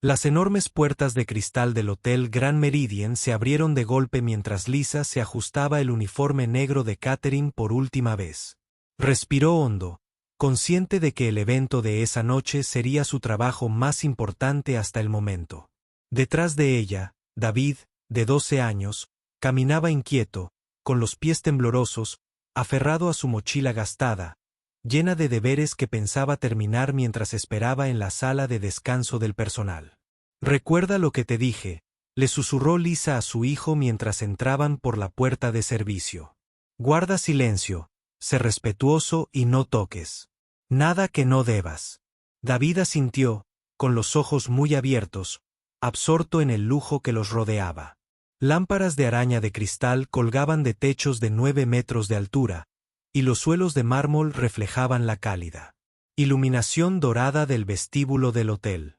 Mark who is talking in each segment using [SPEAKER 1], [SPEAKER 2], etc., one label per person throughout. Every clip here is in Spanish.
[SPEAKER 1] Las enormes puertas de cristal del Hotel Grand Meridien se abrieron de golpe mientras Lisa se ajustaba el uniforme negro de Catherine por última vez. Respiró hondo, consciente de que el evento de esa noche sería su trabajo más importante hasta el momento. Detrás de ella, David, de 12 años, caminaba inquieto, con los pies temblorosos, aferrado a su mochila gastada, llena de deberes que pensaba terminar mientras esperaba en la sala de descanso del personal. «Recuerda lo que te dije», le susurró Lisa a su hijo mientras entraban por la puerta de servicio. «Guarda silencio, sé respetuoso y no toques. Nada que no debas». David asintió, con los ojos muy abiertos, absorto en el lujo que los rodeaba. Lámparas de araña de cristal colgaban de techos de 9 metros de altura, y los suelos de mármol reflejaban la cálida iluminación dorada del vestíbulo del hotel.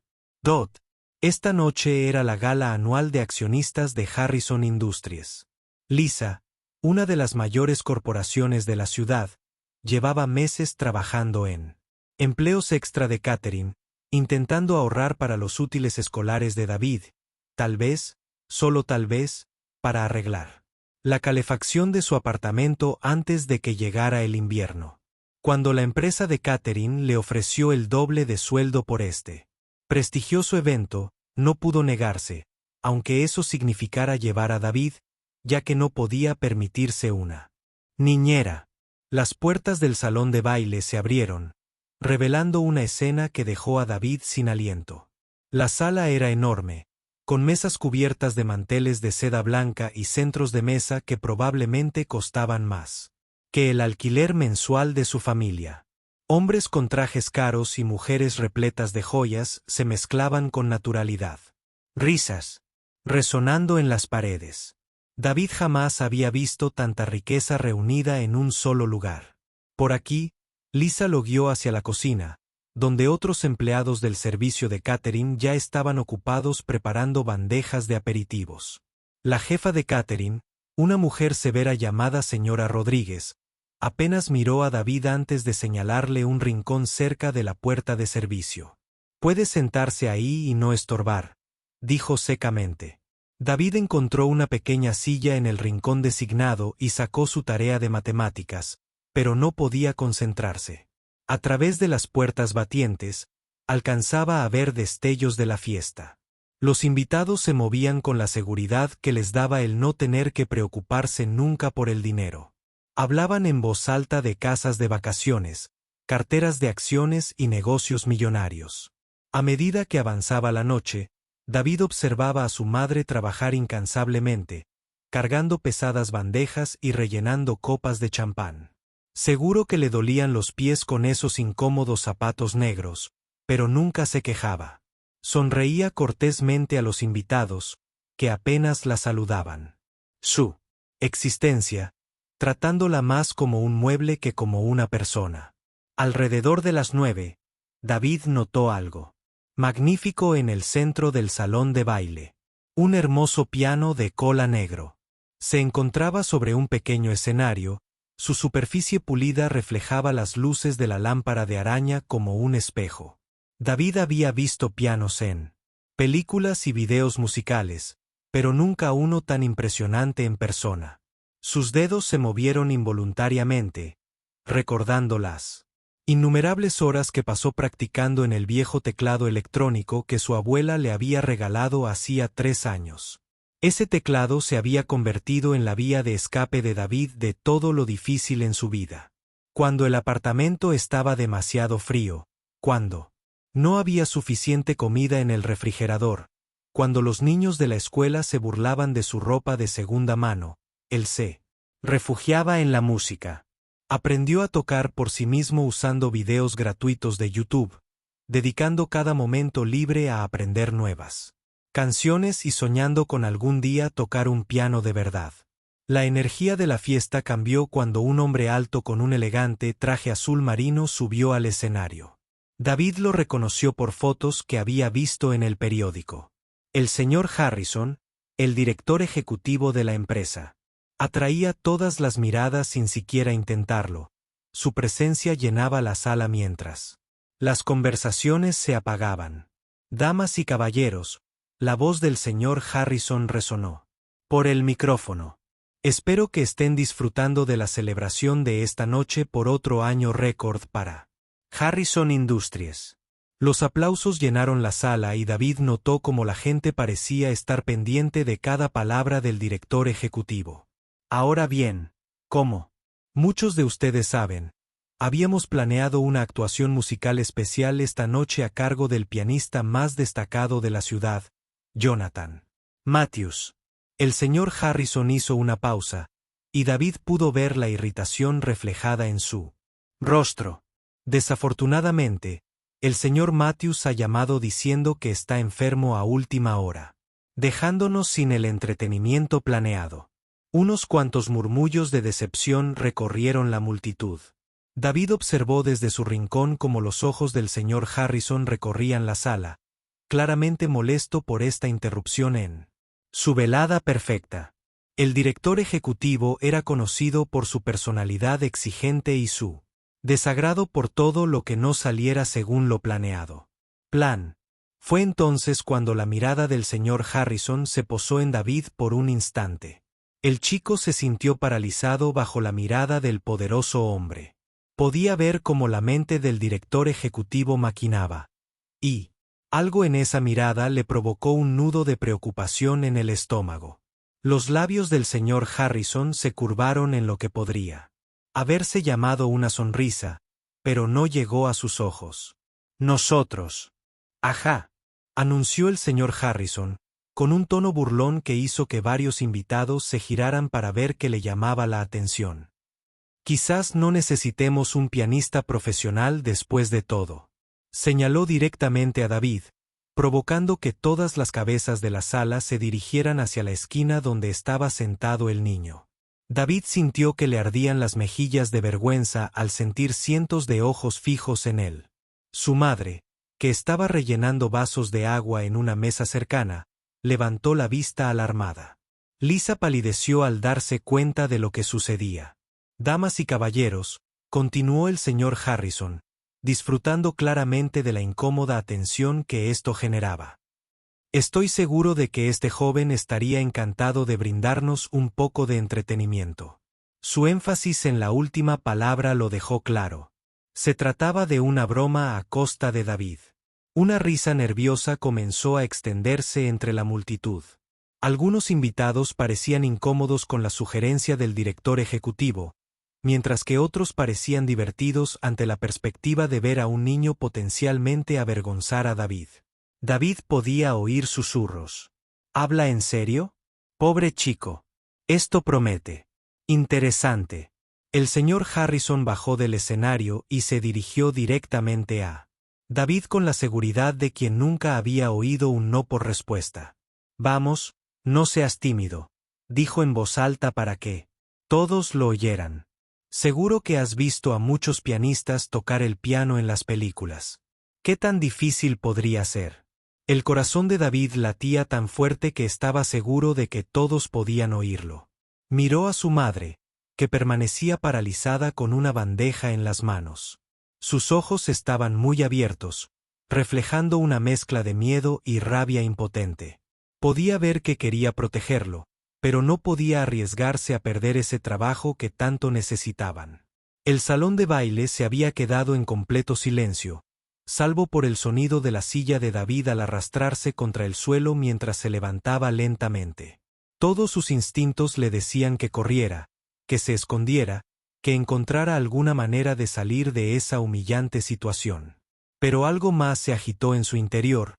[SPEAKER 1] Esta noche era la gala anual de accionistas de Harrison Industries. Lisa, una de las mayores corporaciones de la ciudad, llevaba meses trabajando en empleos extra de Catherine, intentando ahorrar para los útiles escolares de David, tal vez, solo tal vez, para arreglar la calefacción de su apartamento antes de que llegara el invierno. Cuando la empresa de Catherine le ofreció el doble de sueldo por este prestigioso evento, no pudo negarse, aunque eso significara llevar a David, ya que no podía permitirse una niñera. Las puertas del salón de baile se abrieron, revelando una escena que dejó a David sin aliento. La sala era enorme, con mesas cubiertas de manteles de seda blanca y centros de mesa que probablemente costaban más que el alquiler mensual de su familia. Hombres con trajes caros y mujeres repletas de joyas se mezclaban con naturalidad. Risas resonando en las paredes. David jamás había visto tanta riqueza reunida en un solo lugar. Por aquí, Lisa lo guió hacia la cocina, donde otros empleados del servicio de Catherine ya estaban ocupados preparando bandejas de aperitivos. La jefa de Catherine, una mujer severa llamada señora Rodríguez, apenas miró a David antes de señalarle un rincón cerca de la puerta de servicio. «Puede sentarse ahí y no estorbar», dijo secamente. David encontró una pequeña silla en el rincón designado y sacó su tarea de matemáticas, pero no podía concentrarse. A través de las puertas batientes, alcanzaba a ver destellos de la fiesta. Los invitados se movían con la seguridad que les daba el no tener que preocuparse nunca por el dinero. Hablaban en voz alta de casas de vacaciones, carteras de acciones y negocios millonarios. A medida que avanzaba la noche, David observaba a su madre trabajar incansablemente, cargando pesadas bandejas y rellenando copas de champán. Seguro que le dolían los pies con esos incómodos zapatos negros, pero nunca se quejaba. Sonreía cortésmente a los invitados, que apenas la saludaban. Su existencia, tratándola más como un mueble que como una persona. Alrededor de las 9, David notó algo magnífico en el centro del salón de baile. Un hermoso piano de cola negro. Se encontraba sobre un pequeño escenario. Su superficie pulida reflejaba las luces de la lámpara de araña como un espejo. David había visto pianos en películas y videos musicales, pero nunca uno tan impresionante en persona. Sus dedos se movieron involuntariamente, recordando las innumerables horas que pasó practicando en el viejo teclado electrónico que su abuela le había regalado hacía 3 años. Ese teclado se había convertido en la vía de escape de David de todo lo difícil en su vida. Cuando el apartamento estaba demasiado frío, cuando no había suficiente comida en el refrigerador, cuando los niños de la escuela se burlaban de su ropa de segunda mano, él se refugiaba en la música. Aprendió a tocar por sí mismo usando videos gratuitos de YouTube, dedicando cada momento libre a aprender nuevas canciones y soñando con algún día tocar un piano de verdad. La energía de la fiesta cambió cuando un hombre alto con un elegante traje azul marino subió al escenario. David lo reconoció por fotos que había visto en el periódico. El señor Harrison, el director ejecutivo de la empresa. Atraía todas las miradas sin siquiera intentarlo. Su presencia llenaba la sala mientras las conversaciones se apagaban. Damas y caballeros, la voz del señor Harrison resonó por el micrófono. Espero que estén disfrutando de la celebración de esta noche por otro año récord para Harrison Industries. Los aplausos llenaron la sala y David notó cómo la gente parecía estar pendiente de cada palabra del director ejecutivo. Ahora bien, ¿cómo? Muchos de ustedes saben, habíamos planeado una actuación musical especial esta noche a cargo del pianista más destacado de la ciudad, Jonathan Matthews. El señor Harrison hizo una pausa, y David pudo ver la irritación reflejada en su rostro. Desafortunadamente, el señor Matthews ha llamado diciendo que está enfermo a última hora, dejándonos sin el entretenimiento planeado. Unos cuantos murmullos de decepción recorrieron la multitud. David observó desde su rincón cómo los ojos del señor Harrison recorrían la sala, claramente molesto por esta interrupción en su velada perfecta. El director ejecutivo era conocido por su personalidad exigente y su desagrado por todo lo que no saliera según lo planeado. Fue entonces cuando la mirada del señor Harrison se posó en David por un instante. El chico se sintió paralizado bajo la mirada del poderoso hombre. Podía ver cómo la mente del director ejecutivo maquinaba. Y algo en esa mirada le provocó un nudo de preocupación en el estómago. Los labios del señor Harrison se curvaron en lo que podría haberse llamado una sonrisa, pero no llegó a sus ojos. Nosotros. Ajá, anunció el señor Harrison, con un tono burlón que hizo que varios invitados se giraran para ver qué le llamaba la atención. Quizás no necesitemos un pianista profesional después de todo. Señaló directamente a David, provocando que todas las cabezas de la sala se dirigieran hacia la esquina donde estaba sentado el niño. David sintió que le ardían las mejillas de vergüenza al sentir cientos de ojos fijos en él. Su madre, que estaba rellenando vasos de agua en una mesa cercana, levantó la vista alarmada. Lisa palideció al darse cuenta de lo que sucedía. Damas y caballeros, continuó el señor Harrison, disfrutando claramente de la incómoda atención que esto generaba. Estoy seguro de que este joven estaría encantado de brindarnos un poco de entretenimiento. Su énfasis en la última palabra lo dejó claro. Se trataba de una broma a costa de David. Una risa nerviosa comenzó a extenderse entre la multitud. Algunos invitados parecían incómodos con la sugerencia del director ejecutivo, mientras que otros parecían divertidos ante la perspectiva de ver a un niño potencialmente avergonzar a David. David podía oír susurros. ¿Habla en serio? Pobre chico. Esto promete. Interesante. El señor Harrison bajó del escenario y se dirigió directamente a David con la seguridad de quien nunca había oído un no por respuesta. Vamos, no seas tímido, dijo en voz alta para que todos lo oyeran. Seguro que has visto a muchos pianistas tocar el piano en las películas. ¿Qué tan difícil podría ser? El corazón de David latía tan fuerte que estaba seguro de que todos podían oírlo. Miró a su madre, que permanecía paralizada con una bandeja en las manos. Sus ojos estaban muy abiertos, reflejando una mezcla de miedo y rabia impotente. Podía ver que quería protegerlo, pero no podía arriesgarse a perder ese trabajo que tanto necesitaban. El salón de baile se había quedado en completo silencio, salvo por el sonido de la silla de David al arrastrarse contra el suelo mientras se levantaba lentamente. Todos sus instintos le decían que corriera, que se escondiera, que encontrara alguna manera de salir de esa humillante situación. Pero algo más se agitó en su interior,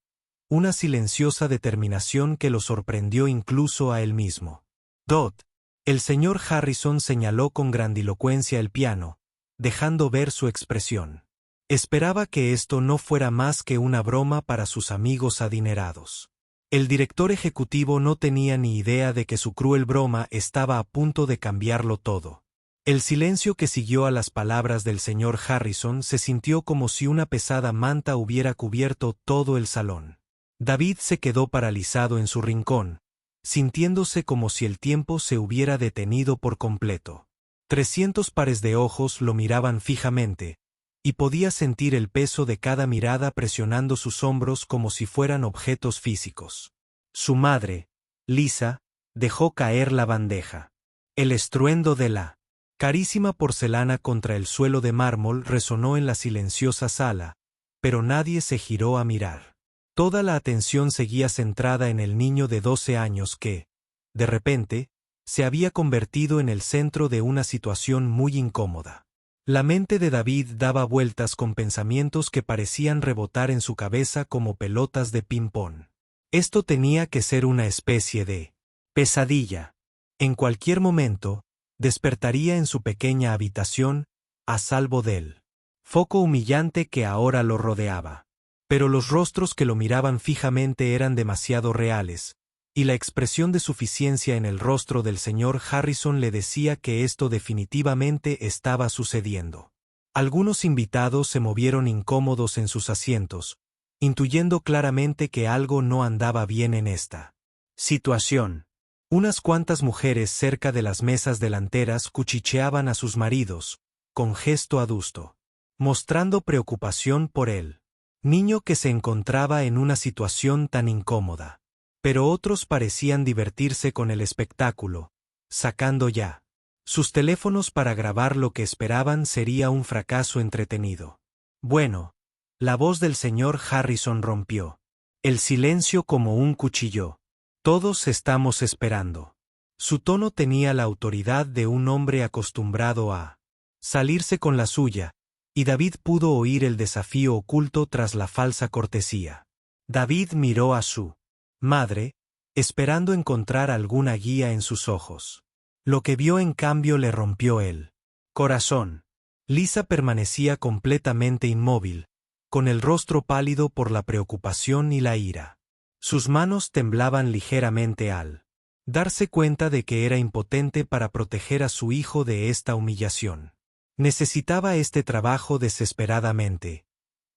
[SPEAKER 1] una silenciosa determinación que lo sorprendió incluso a él mismo. Dot. El señor Harrison señaló con grandilocuencia el piano, dejando ver su expresión. Esperaba que esto no fuera más que una broma para sus amigos adinerados. El director ejecutivo no tenía ni idea de que su cruel broma estaba a punto de cambiarlo todo. El silencio que siguió a las palabras del señor Harrison se sintió como si una pesada manta hubiera cubierto todo el salón. David se quedó paralizado en su rincón, sintiéndose como si el tiempo se hubiera detenido por completo. 300 pares de ojos lo miraban fijamente, y podía sentir el peso de cada mirada presionando sus hombros como si fueran objetos físicos. Su madre, Lisa, dejó caer la bandeja. El estruendo de la carísima porcelana contra el suelo de mármol resonó en la silenciosa sala, pero nadie se giró a mirar. Toda la atención seguía centrada en el niño de 12 años que, de repente, se había convertido en el centro de una situación muy incómoda. La mente de David daba vueltas con pensamientos que parecían rebotar en su cabeza como pelotas de ping-pong. Esto tenía que ser una especie de pesadilla. En cualquier momento, despertaría en su pequeña habitación, a salvo del foco humillante que ahora lo rodeaba. Pero los rostros que lo miraban fijamente eran demasiado reales, y la expresión de suficiencia en el rostro del señor Harrison le decía que esto definitivamente estaba sucediendo. Algunos invitados se movieron incómodos en sus asientos, intuyendo claramente que algo no andaba bien en esta situación. Unas cuantas mujeres cerca de las mesas delanteras cuchicheaban a sus maridos, con gesto adusto, mostrando preocupación por él. Niño que se encontraba en una situación tan incómoda. Pero otros parecían divertirse con el espectáculo, sacando ya sus teléfonos para grabar lo que esperaban sería un fracaso entretenido. Bueno, la voz del señor Harrison rompió el silencio como un cuchillo. Todos estamos esperando. Su tono tenía la autoridad de un hombre acostumbrado a salirse con la suya, y David pudo oír el desafío oculto tras la falsa cortesía. David miró a su madre, esperando encontrar alguna guía en sus ojos. Lo que vio en cambio le rompió el corazón. Lisa permanecía completamente inmóvil, con el rostro pálido por la preocupación y la ira. Sus manos temblaban ligeramente al darse cuenta de que era impotente para proteger a su hijo de esta humillación. Necesitaba este trabajo desesperadamente.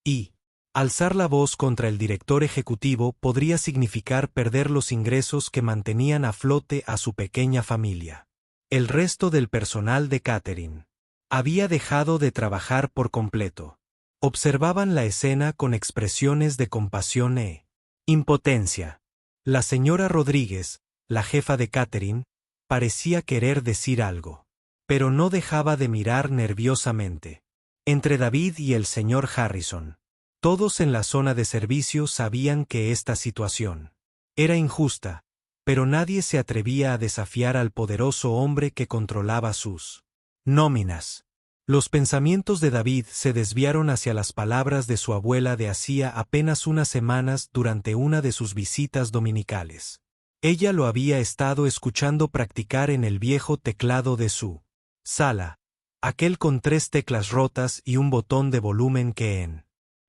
[SPEAKER 1] Y alzar la voz contra el director ejecutivo podría significar perder los ingresos que mantenían a flote a su pequeña familia. El resto del personal de catering había dejado de trabajar por completo. Observaban la escena con expresiones de compasión e impotencia. La señora Rodríguez, la jefa de catering, parecía querer decir algo, pero no dejaba de mirar nerviosamente. Entre David y el señor Harrison, todos en la zona de servicio sabían que esta situación era injusta, pero nadie se atrevía a desafiar al poderoso hombre que controlaba sus nóminas. Los pensamientos de David se desviaron hacia las palabras de su abuela de hacía apenas unas semanas durante una de sus visitas dominicales. Ella lo había estado escuchando practicar en el viejo teclado de su sala, aquel con 3 teclas rotas y un botón de volumen que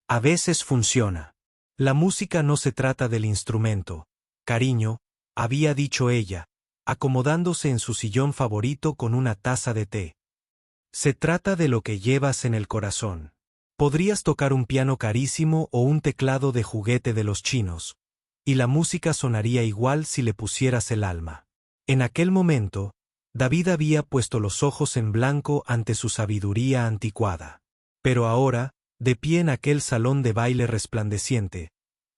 [SPEAKER 1] a veces funciona. La música no se trata del instrumento, cariño, había dicho ella, acomodándose en su sillón favorito con una taza de té. Se trata de lo que llevas en el corazón. Podrías tocar un piano carísimo o un teclado de juguete de los chinos, y la música sonaría igual si le pusieras el alma. En aquel momento, David había puesto los ojos en blanco ante su sabiduría anticuada. Pero ahora, de pie en aquel salón de baile resplandeciente,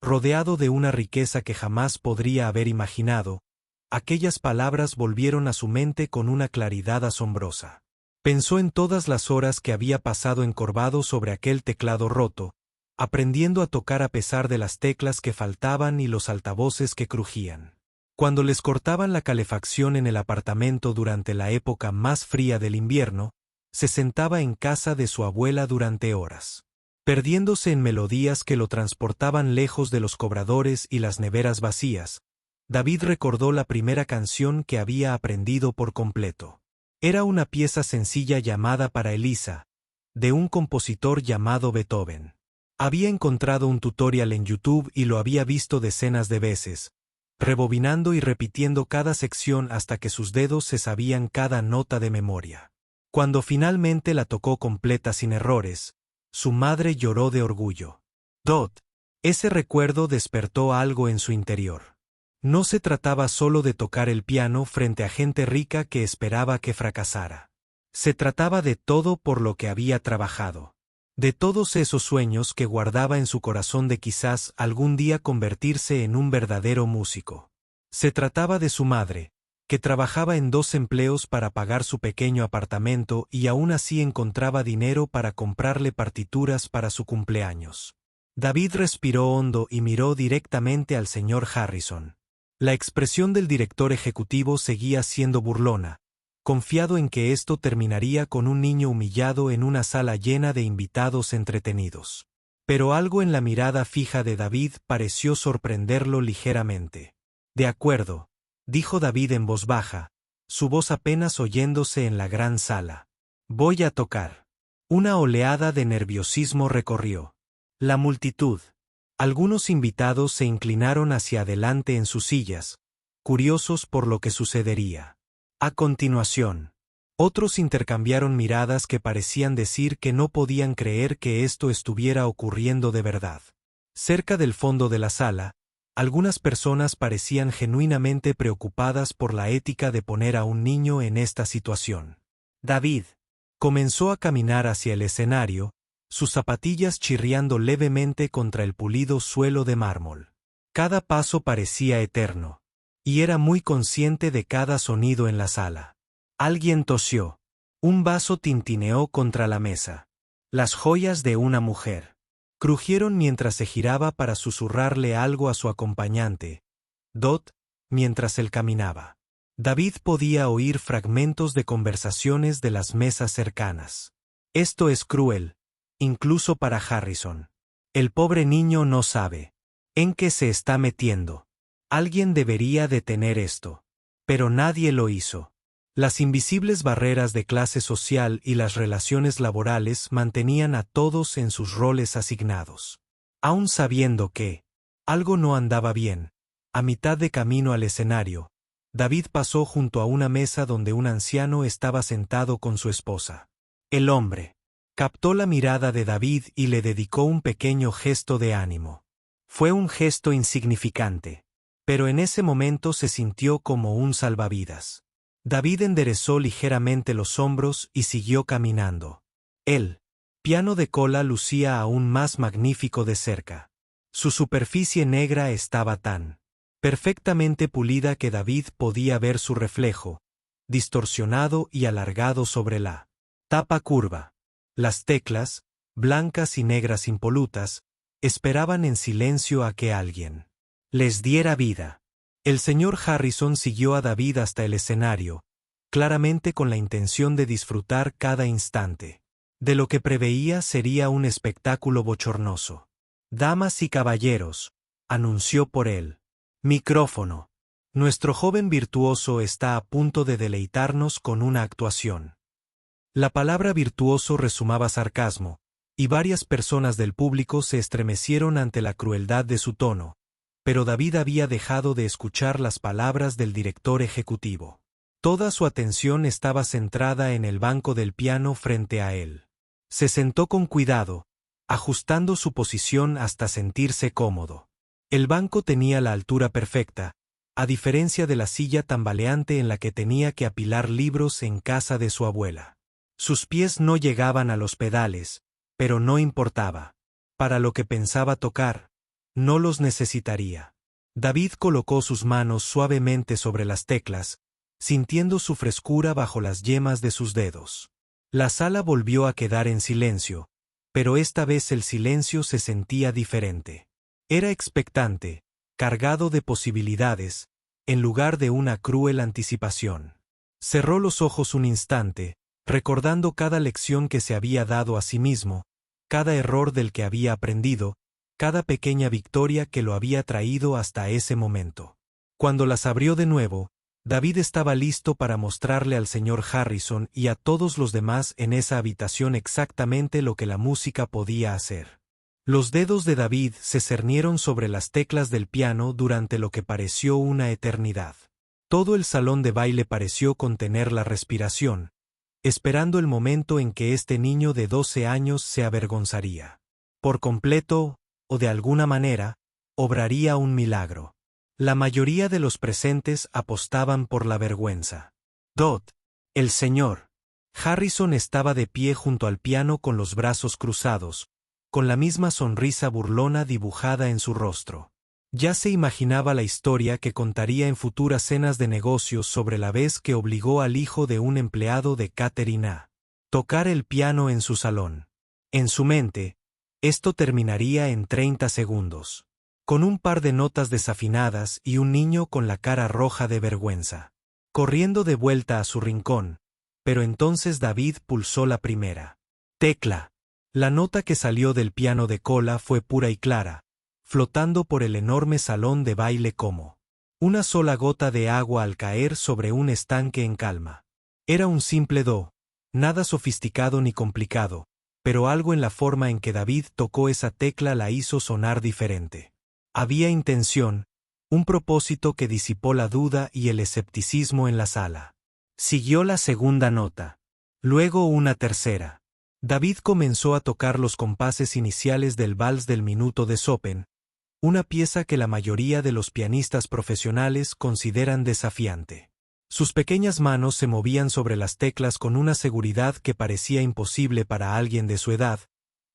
[SPEAKER 1] rodeado de una riqueza que jamás podría haber imaginado, aquellas palabras volvieron a su mente con una claridad asombrosa. Pensó en todas las horas que había pasado encorvado sobre aquel teclado roto, aprendiendo a tocar a pesar de las teclas que faltaban y los altavoces que crujían. Cuando les cortaban la calefacción en el apartamento durante la época más fría del invierno, se sentaba en casa de su abuela durante horas, perdiéndose en melodías que lo transportaban lejos de los cobradores y las neveras vacías. David recordó la primera canción que había aprendido por completo. Era una pieza sencilla llamada Para Elisa, de un compositor llamado Beethoven. Había encontrado un tutorial en YouTube y lo había visto decenas de veces, rebobinando y repitiendo cada sección hasta que sus dedos se sabían cada nota de memoria. Cuando finalmente la tocó completa sin errores, su madre lloró de orgullo. Ese recuerdo despertó algo en su interior. No se trataba solo de tocar el piano frente a gente rica que esperaba que fracasara. Se trataba de todo por lo que había trabajado. de todos esos sueños que guardaba en su corazón de quizás algún día convertirse en un verdadero músico. Se trataba de su madre, que trabajaba en 2 empleos para pagar su pequeño apartamento y aún así encontraba dinero para comprarle partituras para su cumpleaños. David respiró hondo y miró directamente al señor Harrison. La expresión del director ejecutivo seguía siendo burlona, confiado en que esto terminaría con un niño humillado en una sala llena de invitados entretenidos. Pero algo en la mirada fija de David pareció sorprenderlo ligeramente. De acuerdo, dijo David en voz baja, su voz apenas oyéndose en la gran sala. Voy a tocar. Una oleada de nerviosismo recorrió la multitud. Algunos invitados se inclinaron hacia adelante en sus sillas, curiosos por lo que sucedería. A continuación, otros intercambiaron miradas que parecían decir que no podían creer que esto estuviera ocurriendo de verdad. Cerca del fondo de la sala, algunas personas parecían genuinamente preocupadas por la ética de poner a un niño en esta situación. David comenzó a caminar hacia el escenario, sus zapatillas chirriando levemente contra el pulido suelo de mármol. Cada paso parecía eterno, y era muy consciente de cada sonido en la sala. Alguien tosió. Un vaso tintineó contra la mesa. Las joyas de una mujer crujieron mientras se giraba para susurrarle algo a su acompañante, Dot, mientras él caminaba. David podía oír fragmentos de conversaciones de las mesas cercanas. Esto es cruel, incluso para Harrison. El pobre niño no sabe en qué se está metiendo. Alguien debería detener esto. Pero nadie lo hizo. Las invisibles barreras de clase social y las relaciones laborales mantenían a todos en sus roles asignados. Aun sabiendo que algo no andaba bien, a mitad de camino al escenario, David pasó junto a una mesa donde un anciano estaba sentado con su esposa. El hombre captó la mirada de David y le dedicó un pequeño gesto de ánimo. Fue un gesto insignificante, pero en ese momento se sintió como un salvavidas. David enderezó ligeramente los hombros y siguió caminando. El piano de cola lucía aún más magnífico de cerca. Su superficie negra estaba tan perfectamente pulida que David podía ver su reflejo, distorsionado y alargado sobre la tapa curva. Las teclas, blancas y negras impolutas, esperaban en silencio a que alguien les diera vida. El señor Harrison siguió a David hasta el escenario, claramente con la intención de disfrutar cada instante. De lo que preveía sería un espectáculo bochornoso. Damas y caballeros, anunció por él. Micrófono. Nuestro joven virtuoso está a punto de deleitarnos con una actuación. La palabra virtuoso resumaba sarcasmo, y varias personas del público se estremecieron ante la crueldad de su tono, pero David había dejado de escuchar las palabras del director ejecutivo. Toda su atención estaba centrada en el banco del piano frente a él. Se sentó con cuidado, ajustando su posición hasta sentirse cómodo. El banco tenía la altura perfecta, a diferencia de la silla tambaleante en la que tenía que apilar libros en casa de su abuela. Sus pies no llegaban a los pedales, pero no importaba. Para lo que pensaba tocar, no los necesitaría. David colocó sus manos suavemente sobre las teclas, sintiendo su frescura bajo las yemas de sus dedos. La sala volvió a quedar en silencio, pero esta vez el silencio se sentía diferente. Era expectante, cargado de posibilidades, en lugar de una cruel anticipación. Cerró los ojos un instante, recordando cada lección que se había dado a sí mismo, cada error del que había aprendido, cada pequeña victoria que lo había traído hasta ese momento. Cuando las abrió de nuevo, David estaba listo para mostrarle al señor Harrison y a todos los demás en esa habitación exactamente lo que la música podía hacer. Los dedos de David se cernieron sobre las teclas del piano durante lo que pareció una eternidad. Todo el salón de baile pareció contener la respiración, esperando el momento en que este niño de 12 años se avergonzaría. Por completo, o de alguna manera, obraría un milagro. La mayoría de los presentes apostaban por la vergüenza. Dot, el señor Harrison estaba de pie junto al piano con los brazos cruzados, con la misma sonrisa burlona dibujada en su rostro. Ya se imaginaba la historia que contaría en futuras cenas de negocios sobre la vez que obligó al hijo de un empleado de catering a tocar el piano en su salón. En su mente, esto terminaría en 30 segundos, con un par de notas desafinadas y un niño con la cara roja de vergüenza, corriendo de vuelta a su rincón, pero entonces David pulsó la primera tecla. La nota que salió del piano de cola fue pura y clara, flotando por el enorme salón de baile como una sola gota de agua al caer sobre un estanque en calma. Era un simple do, nada sofisticado ni complicado, pero algo en la forma en que David tocó esa tecla la hizo sonar diferente. Había intención, un propósito que disipó la duda y el escepticismo en la sala. Siguió la segunda nota. Luego una tercera. David comenzó a tocar los compases iniciales del vals del minuto de Chopin, una pieza que la mayoría de los pianistas profesionales consideran desafiante. Sus pequeñas manos se movían sobre las teclas con una seguridad que parecía imposible para alguien de su edad,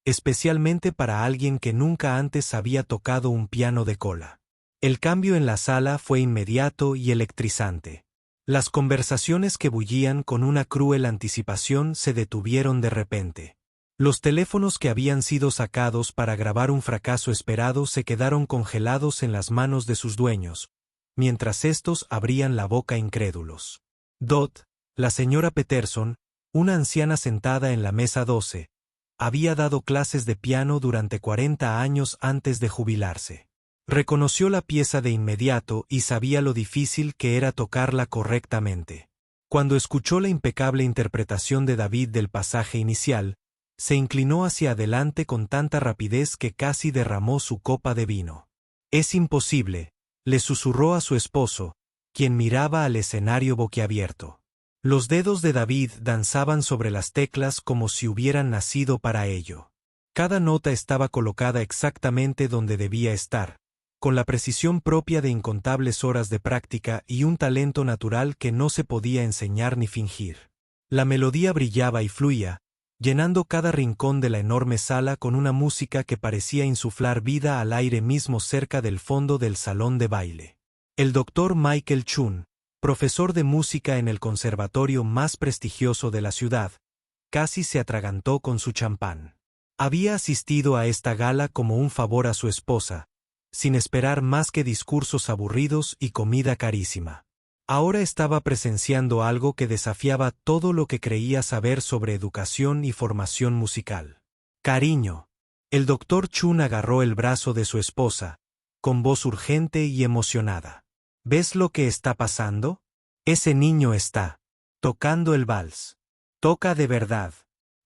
[SPEAKER 1] especialmente para alguien que nunca antes había tocado un piano de cola. El cambio en la sala fue inmediato y electrizante. Las conversaciones que bullían con una cruel anticipación se detuvieron de repente. Los teléfonos que habían sido sacados para grabar un fracaso esperado se quedaron congelados en las manos de sus dueños, mientras éstos abrían la boca incrédulos. Dot, la señora Peterson, una anciana sentada en la mesa 12, había dado clases de piano durante 40 años antes de jubilarse. Reconoció la pieza de inmediato y sabía lo difícil que era tocarla correctamente. Cuando escuchó la impecable interpretación de David del pasaje inicial, se inclinó hacia adelante con tanta rapidez que casi derramó su copa de vino. «Es imposible», le susurró a su esposo, quien miraba al escenario boquiabierto. Los dedos de David danzaban sobre las teclas como si hubieran nacido para ello. Cada nota estaba colocada exactamente donde debía estar, con la precisión propia de incontables horas de práctica y un talento natural que no se podía enseñar ni fingir. La melodía brillaba y fluía, llenando cada rincón de la enorme sala con una música que parecía insuflar vida al aire mismo cerca del fondo del salón de baile. El doctor Michael Chun, profesor de música en el conservatorio más prestigioso de la ciudad, casi se atragantó con su champán. Había asistido a esta gala como un favor a su esposa, sin esperar más que discursos aburridos y comida carísima. Ahora estaba presenciando algo que desafiaba todo lo que creía saber sobre educación y formación musical. «Cariño». El doctor Chun agarró el brazo de su esposa, con voz urgente y emocionada. «¿Ves lo que está pasando? Ese niño está tocando el vals. Toca de verdad.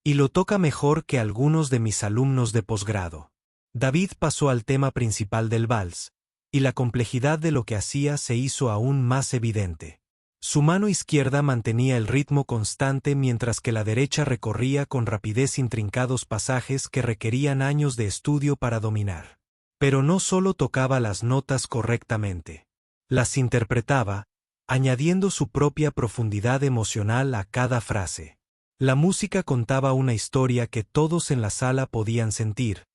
[SPEAKER 1] Y lo toca mejor que algunos de mis alumnos de posgrado». David pasó al tema principal del vals, y la complejidad de lo que hacía se hizo aún más evidente. Su mano izquierda mantenía el ritmo constante mientras que la derecha recorría con rapidez intrincados pasajes que requerían años de estudio para dominar. Pero no solo tocaba las notas correctamente. Las interpretaba, añadiendo su propia profundidad emocional a cada frase. La música contaba una historia que todos en la sala podían sentir,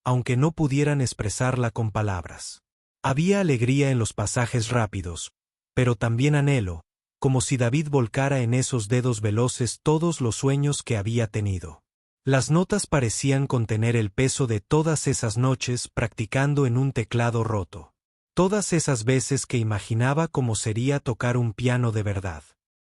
[SPEAKER 1] aunque no pudieran expresarla con palabras. Había alegría en los pasajes rápidos, pero también anhelo, como si David volcara en esos dedos veloces todos los sueños que había tenido. Las notas parecían contener el peso de todas esas noches practicando en un teclado roto. Todas esas veces que imaginaba cómo sería tocar un piano de verdad.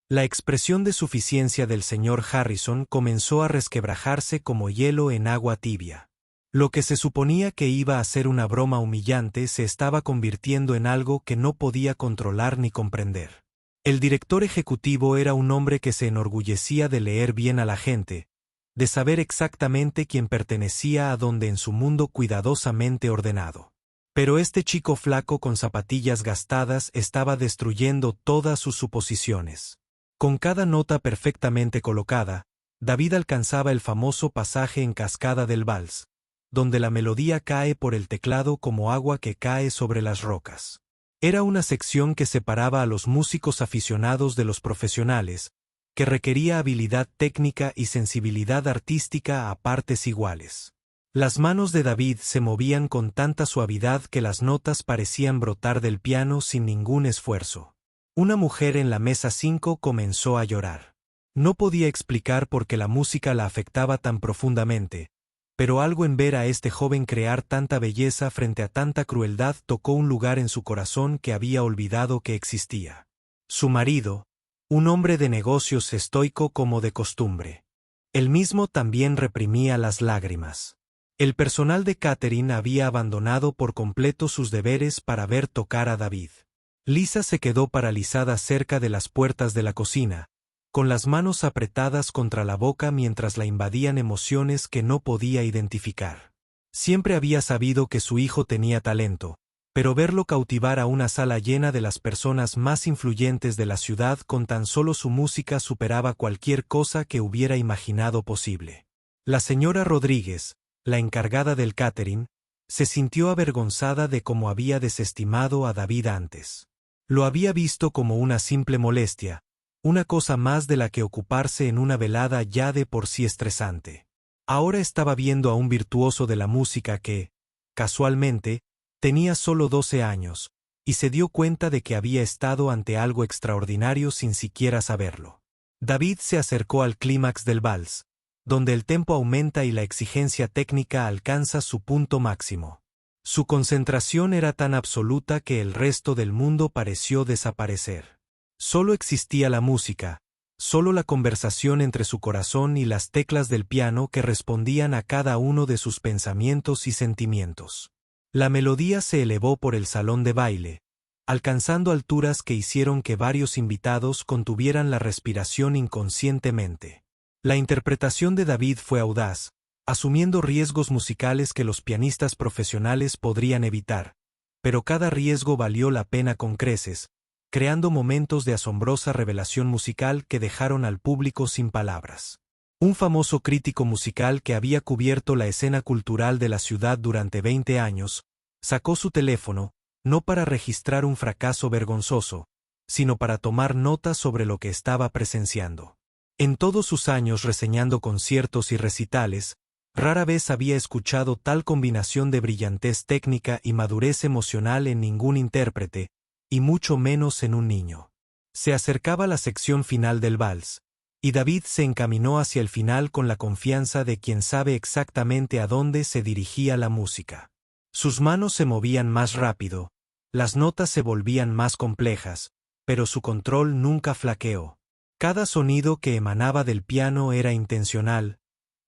[SPEAKER 1] La expresión de suficiencia del señor Harrison comenzó a resquebrajarse como hielo en agua tibia. Lo que se suponía que iba a ser una broma humillante se estaba convirtiendo en algo que no podía controlar ni comprender. El director ejecutivo era un hombre que se enorgullecía de leer bien a la gente, de saber exactamente quién pertenecía a dónde en su mundo cuidadosamente ordenado. Pero este chico flaco con zapatillas gastadas estaba destruyendo todas sus suposiciones. Con cada nota perfectamente colocada, David alcanzaba el famoso pasaje en cascada del vals, donde la melodía cae por el teclado como agua que cae sobre las rocas. Era una sección que separaba a los músicos aficionados de los profesionales, que requería habilidad técnica y sensibilidad artística a partes iguales. Las manos de David se movían con tanta suavidad que las notas parecían brotar del piano sin ningún esfuerzo. Una mujer en la mesa 5 comenzó a llorar. No podía explicar por qué la música la afectaba tan profundamente, pero algo en ver a este joven crear tanta belleza frente a tanta crueldad tocó un lugar en su corazón que había olvidado que existía. Su marido, un hombre de negocios estoico como de costumbre. Él mismo también reprimía las lágrimas. El personal de catering había abandonado por completo sus deberes para ver tocar a David. Lisa se quedó paralizada cerca de las puertas de la cocina, con las manos apretadas contra la boca mientras la invadían emociones que no podía identificar. Siempre había sabido que su hijo tenía talento, pero verlo cautivar a una sala llena de las personas más influyentes de la ciudad con tan solo su música superaba cualquier cosa que hubiera imaginado posible. La señora Rodríguez, la encargada del catering, se sintió avergonzada de cómo había desestimado a David antes. Lo había visto como una simple molestia, una cosa más de la que ocuparse en una velada ya de por sí estresante. Ahora estaba viendo a un virtuoso de la música que, casualmente, tenía solo 12 años, y se dio cuenta de que había estado ante algo extraordinario sin siquiera saberlo. David se acercó al clímax del vals, donde el tempo aumenta y la exigencia técnica alcanza su punto máximo. Su concentración era tan absoluta que el resto del mundo pareció desaparecer. Solo existía la música, solo la conversación entre su corazón y las teclas del piano que respondían a cada uno de sus pensamientos y sentimientos. La melodía se elevó por el salón de baile, alcanzando alturas que hicieron que varios invitados contuvieran la respiración inconscientemente. La interpretación de David fue audaz, asumiendo riesgos musicales que los pianistas profesionales podrían evitar, pero cada riesgo valió la pena con creces, creando momentos de asombrosa revelación musical que dejaron al público sin palabras. Un famoso crítico musical que había cubierto la escena cultural de la ciudad durante 20 años, sacó su teléfono, no para registrar un fracaso vergonzoso, sino para tomar notas sobre lo que estaba presenciando. En todos sus años reseñando conciertos y recitales, rara vez había escuchado tal combinación de brillantez técnica y madurez emocional en ningún intérprete, y mucho menos en un niño. Se acercaba la sección final del vals, y David se encaminó hacia el final con la confianza de quien sabe exactamente a dónde se dirigía la música. Sus manos se movían más rápido, las notas se volvían más complejas, pero su control nunca flaqueó. Cada sonido que emanaba del piano era intencional,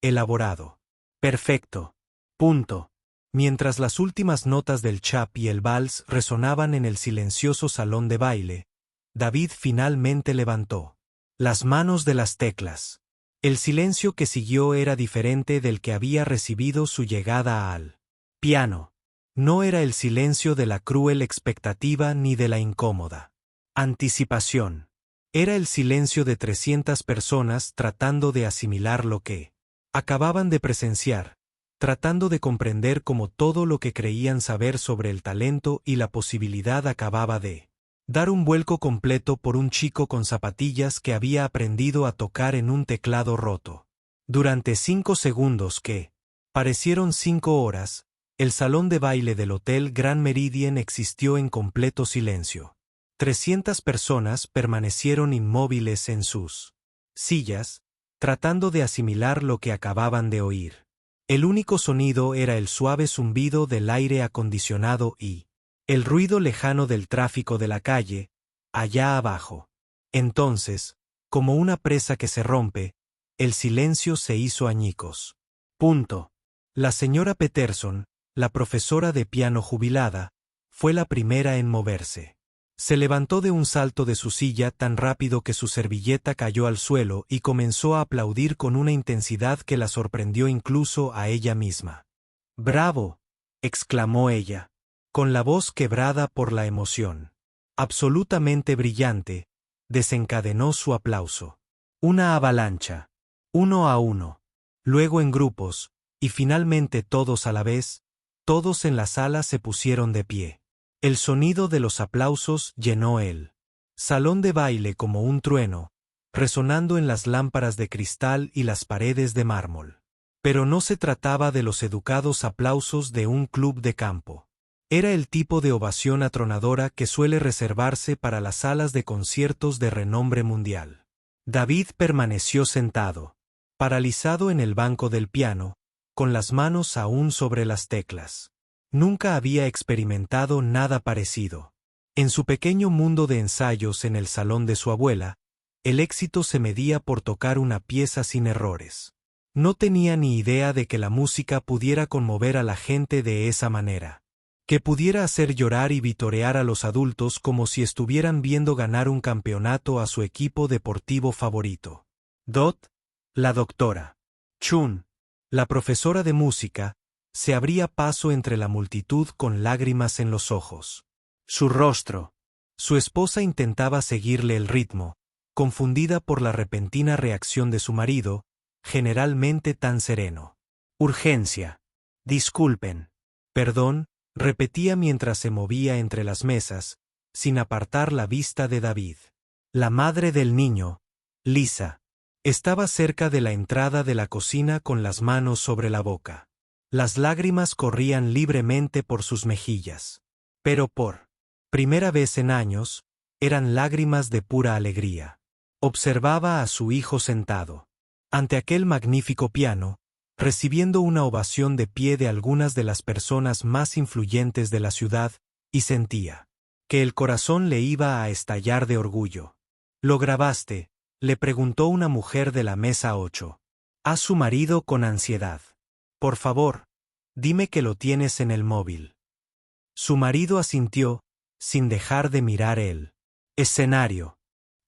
[SPEAKER 1] elaborado. Perfecto. Punto. Mientras las últimas notas del chap y el vals resonaban en el silencioso salón de baile, David finalmente levantó las manos de las teclas. El silencio que siguió era diferente del que había recibido su llegada al piano. No era el silencio de la cruel expectativa ni de la incómoda anticipación. Era el silencio de 300 personas tratando de asimilar lo que acababan de presenciar, tratando de comprender cómo todo lo que creían saber sobre el talento y la posibilidad acababa de dar un vuelco completo por un chico con zapatillas que había aprendido a tocar en un teclado roto. Durante 5 segundos que parecieron 5 horas, el salón de baile del Hotel Grand Meridien existió en completo silencio. 300 personas permanecieron inmóviles en sus sillas, tratando de asimilar lo que acababan de oír. El único sonido era el suave zumbido del aire acondicionado y el ruido lejano del tráfico de la calle, allá abajo. Entonces, como una presa que se rompe, el silencio se hizo añicos. Punto. La señora Peterson, la profesora de piano jubilada, fue la primera en moverse. Se levantó de un salto de su silla tan rápido que su servilleta cayó al suelo y comenzó a aplaudir con una intensidad que la sorprendió incluso a ella misma. «¡Bravo!», exclamó ella, con la voz quebrada por la emoción. Absolutamente brillante, desencadenó su aplauso. Una avalancha. 1 a 1. Luego en grupos, y finalmente todos a la vez, todos en la sala se pusieron de pie. El sonido de los aplausos llenó el salón de baile como un trueno, resonando en las lámparas de cristal y las paredes de mármol. Pero no se trataba de los educados aplausos de un club de campo. Era el tipo de ovación atronadora que suele reservarse para las salas de conciertos de renombre mundial. David permaneció sentado, paralizado en el banco del piano, con las manos aún sobre las teclas. Nunca había experimentado nada parecido. En su pequeño mundo de ensayos en el salón de su abuela, el éxito se medía por tocar una pieza sin errores. No tenía ni idea de que la música pudiera conmover a la gente de esa manera. Que pudiera hacer llorar y vitorear a los adultos como si estuvieran viendo ganar un campeonato a su equipo deportivo favorito. Dot, la doctora Chun, la profesora de música, se abría paso entre la multitud con lágrimas en los ojos. Su rostro. Su esposa intentaba seguirle el ritmo, confundida por la repentina reacción de su marido, generalmente tan sereno. Urgencia. Disculpen. Perdón, repetía mientras se movía entre las mesas, sin apartar la vista de David. La madre del niño, Lisa, estaba cerca de la entrada de la cocina con las manos sobre la boca. Las lágrimas corrían libremente por sus mejillas. Pero por primera vez en años, eran lágrimas de pura alegría. Observaba a su hijo sentado ante aquel magnífico piano, recibiendo una ovación de pie de algunas de las personas más influyentes de la ciudad, y sentía que el corazón le iba a estallar de orgullo. ¿Lo grabaste?, le preguntó una mujer de la mesa 8. A su marido con ansiedad. Por favor, dime que lo tienes en el móvil. Su marido asintió, sin dejar de mirar el escenario.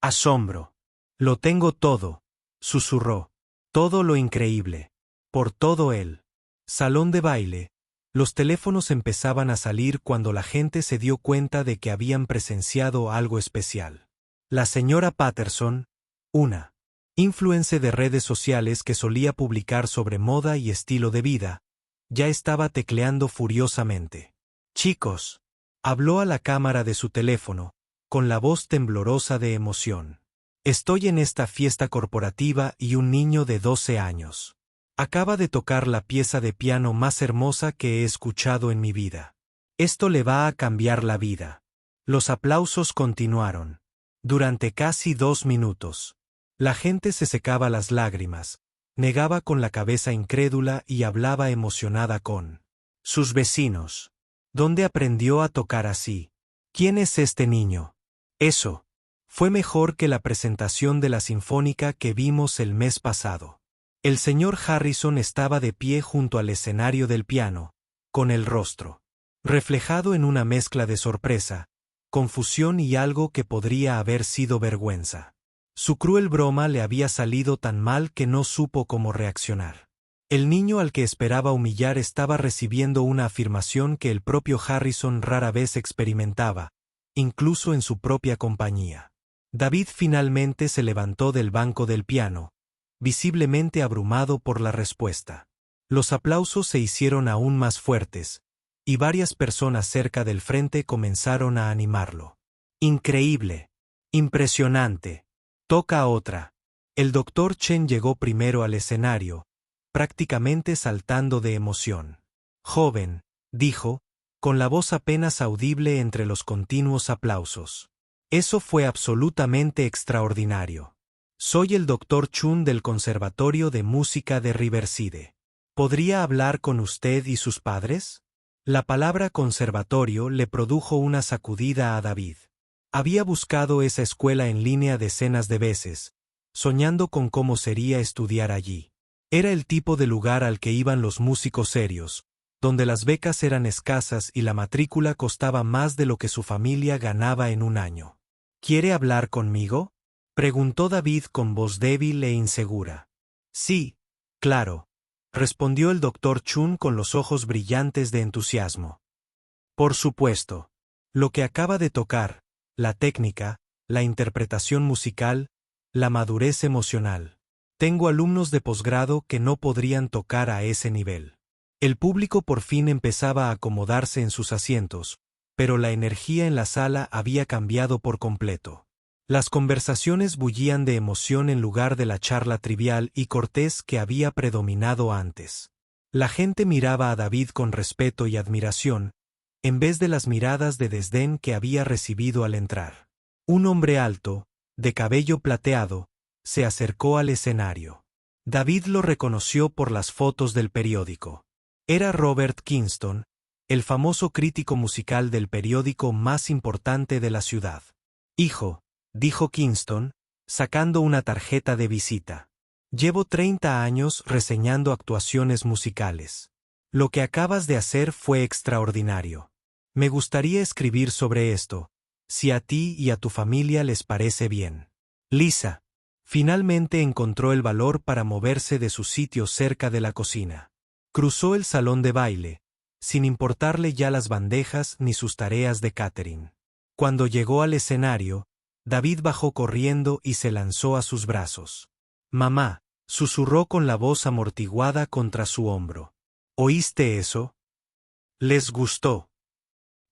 [SPEAKER 1] Asombro. Lo tengo todo, susurró. Todo lo increíble. Por todo el salón de baile, los teléfonos empezaban a salir cuando la gente se dio cuenta de que habían presenciado algo especial. La señora Patterson, una influencer de redes sociales que solía publicar sobre moda y estilo de vida, ya estaba tecleando furiosamente. Chicos, habló a la cámara de su teléfono, con la voz temblorosa de emoción. Estoy en esta fiesta corporativa y un niño de 12 años. Acaba de tocar la pieza de piano más hermosa que he escuchado en mi vida. Esto le va a cambiar la vida. Los aplausos continuaron. Durante casi 2 minutos. La gente se secaba las lágrimas, negaba con la cabeza incrédula y hablaba emocionada con sus vecinos. ¿Dónde aprendió a tocar así? ¿Quién es este niño? Eso fue mejor que la presentación de la Sinfónica que vimos el mes pasado. El señor Harrison estaba de pie junto al escenario del piano, con el rostro reflejado en una mezcla de sorpresa, confusión y algo que podría haber sido vergüenza. Su cruel broma le había salido tan mal que no supo cómo reaccionar. El niño al que esperaba humillar estaba recibiendo una afirmación que el propio Harrison rara vez experimentaba, incluso en su propia compañía. David finalmente se levantó del banco del piano, visiblemente abrumado por la respuesta. Los aplausos se hicieron aún más fuertes, y varias personas cerca del frente comenzaron a animarlo. Increíble. Impresionante. Toca otra. El doctor Chen llegó primero al escenario, prácticamente saltando de emoción. Joven, dijo, con la voz apenas audible entre los continuos aplausos. Eso fue absolutamente extraordinario. Soy el Dr. Chun del Conservatorio de Música de Riverside. ¿Podría hablar con usted y sus padres? La palabra conservatorio le produjo una sacudida a David. Había buscado esa escuela en línea decenas de veces, soñando con cómo sería estudiar allí. Era el tipo de lugar al que iban los músicos serios, donde las becas eran escasas y la matrícula costaba más de lo que su familia ganaba en un año. ¿Quiere hablar conmigo?, preguntó David con voz débil e insegura. Sí, claro, respondió el Dr. Chun con los ojos brillantes de entusiasmo. Por supuesto. Lo que acaba de tocar, la técnica, la interpretación musical, la madurez emocional. Tengo alumnos de posgrado que no podrían tocar a ese nivel. El público por fin empezaba a acomodarse en sus asientos, pero la energía en la sala había cambiado por completo. Las conversaciones bullían de emoción en lugar de la charla trivial y cortés que había predominado antes. La gente miraba a David con respeto y admiración, en vez de las miradas de desdén que había recibido al entrar. Un hombre alto, de cabello plateado, se acercó al escenario. David lo reconoció por las fotos del periódico. Era Robert Kingston, el famoso crítico musical del periódico más importante de la ciudad. «Hijo», dijo Kingston, sacando una tarjeta de visita. «Llevo 30 años reseñando actuaciones musicales. Lo que acabas de hacer fue extraordinario. Me gustaría escribir sobre esto, si a ti y a tu familia les parece bien». Lisa finalmente encontró el valor para moverse de su sitio cerca de la cocina. Cruzó el salón de baile, sin importarle ya las bandejas ni sus tareas de catering. Cuando llegó al escenario, David bajó corriendo y se lanzó a sus brazos. «Mamá», susurró con la voz amortiguada contra su hombro. «¿Oíste eso? Les gustó.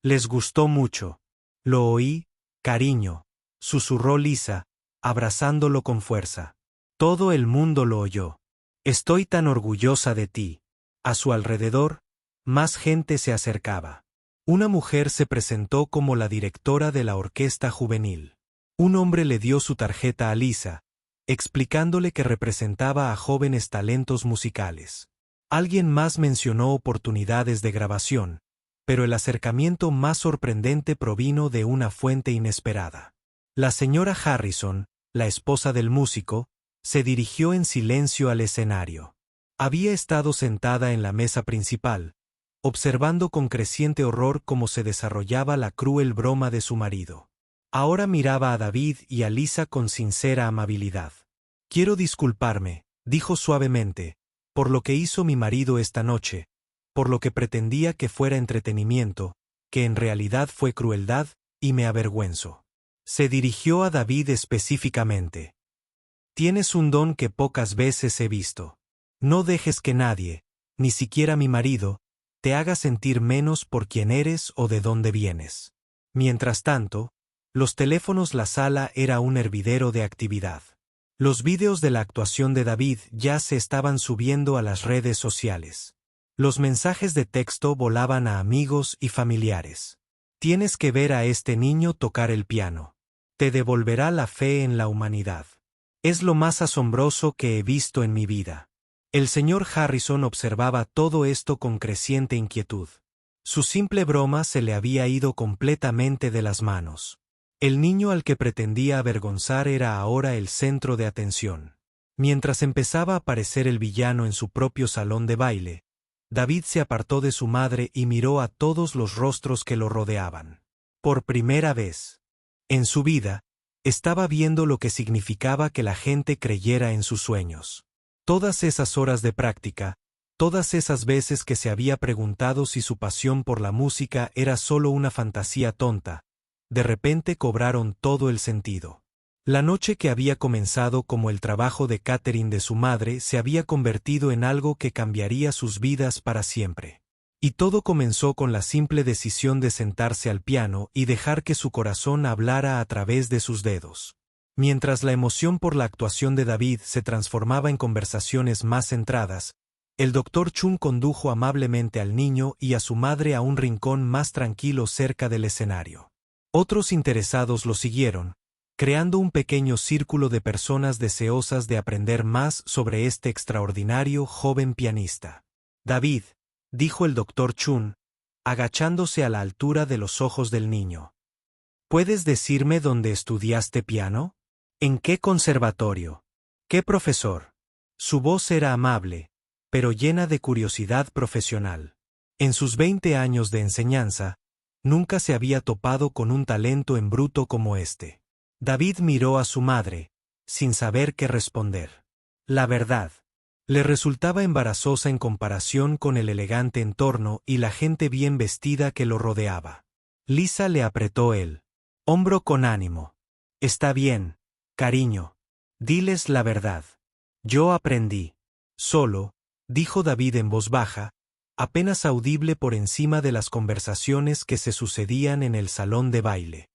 [SPEAKER 1] Les gustó mucho». «Lo oí, cariño», susurró Lisa, abrazándolo con fuerza. «Todo el mundo lo oyó. Estoy tan orgullosa de ti». A su alrededor, más gente se acercaba. Una mujer se presentó como la directora de la orquesta juvenil. Un hombre le dio su tarjeta a Lisa, explicándole que representaba a jóvenes talentos musicales. Alguien más mencionó oportunidades de grabación, pero el acercamiento más sorprendente provino de una fuente inesperada. La señora Harrison, la esposa del músico, se dirigió en silencio al escenario. Había estado sentada en la mesa principal, observando con creciente horror cómo se desarrollaba la cruel broma de su marido. Ahora miraba a David y a Lisa con sincera amabilidad. «Quiero disculparme», dijo suavemente, «por lo que hizo mi marido esta noche, por lo que pretendía que fuera entretenimiento, que en realidad fue crueldad, y me avergüenzo». Se dirigió a David específicamente. «Tienes un don que pocas veces he visto. No dejes que nadie, ni siquiera mi marido, te haga sentir menos por quién eres o de dónde vienes». Mientras tanto, los teléfonos, la sala era un hervidero de actividad. Los vídeos de la actuación de David ya se estaban subiendo a las redes sociales. Los mensajes de texto volaban a amigos y familiares. «Tienes que ver a este niño tocar el piano. Te devolverá la fe en la humanidad. Es lo más asombroso que he visto en mi vida». El señor Harrison observaba todo esto con creciente inquietud. Su simple broma se le había ido completamente de las manos. El niño al que pretendía avergonzar era ahora el centro de atención. Mientras empezaba a aparecer el villano en su propio salón de baile, David se apartó de su madre y miró a todos los rostros que lo rodeaban. Por primera vez en su vida, estaba viendo lo que significaba que la gente creyera en sus sueños. Todas esas horas de práctica, todas esas veces que se había preguntado si su pasión por la música era solo una fantasía tonta, de repente cobraron todo el sentido. La noche que había comenzado como el trabajo de catering de su madre se había convertido en algo que cambiaría sus vidas para siempre. Y todo comenzó con la simple decisión de sentarse al piano y dejar que su corazón hablara a través de sus dedos. Mientras la emoción por la actuación de David se transformaba en conversaciones más centradas, el Dr. Chun condujo amablemente al niño y a su madre a un rincón más tranquilo cerca del escenario. Otros interesados lo siguieron, creando un pequeño círculo de personas deseosas de aprender más sobre este extraordinario joven pianista. «David», dijo el Dr. Chun, agachándose a la altura de los ojos del niño. «¿Puedes decirme dónde estudiaste piano? ¿En qué conservatorio? ¿Qué profesor?» Su voz era amable, pero llena de curiosidad profesional. En sus 20 años de enseñanza, nunca se había topado con un talento en bruto como este. David miró a su madre, sin saber qué responder. La verdad, le resultaba embarazosa en comparación con el elegante entorno y la gente bien vestida que lo rodeaba. Lisa le apretó el hombro con ánimo. «Está bien, cariño. Diles la verdad. Yo aprendí. Solo», dijo David en voz baja, apenas audible por encima de las conversaciones que se sucedían en el salón de baile.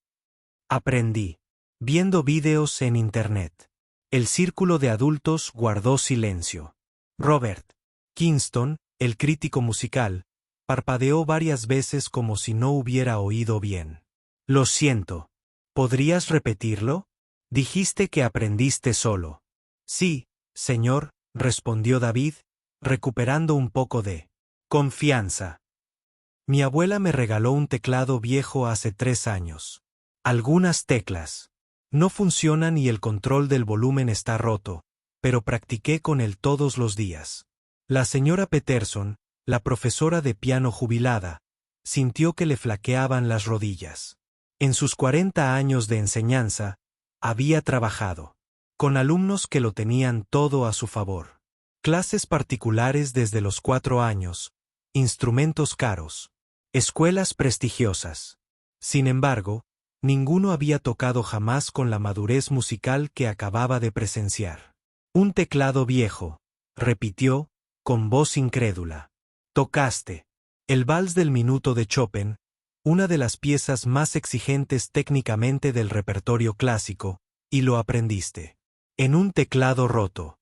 [SPEAKER 1] «Aprendí. Viendo vídeos en Internet. El círculo de adultos guardó silencio. Robert Kingston, el crítico musical, parpadeó varias veces como si no hubiera oído bien. Lo siento. ¿Podrías repetirlo? Dijiste que aprendiste solo. Sí, señor, respondió David, recuperando un poco de confianza. Mi abuela me regaló un teclado viejo hace 3 años. Algunas teclas no funcionan y el control del volumen está roto, pero practiqué con él todos los días. La señora Peterson, la profesora de piano jubilada, sintió que le flaqueaban las rodillas. En sus 40 años de enseñanza, había trabajado con alumnos que lo tenían todo a su favor. Clases particulares desde los 4 años, instrumentos caros, escuelas prestigiosas. Sin embargo, ninguno había tocado jamás con la madurez musical que acababa de presenciar. Un teclado viejo, repitió, con voz incrédula. Tocaste el vals del minuto de Chopin, una de las piezas más exigentes técnicamente del repertorio clásico, y lo aprendiste en un teclado roto.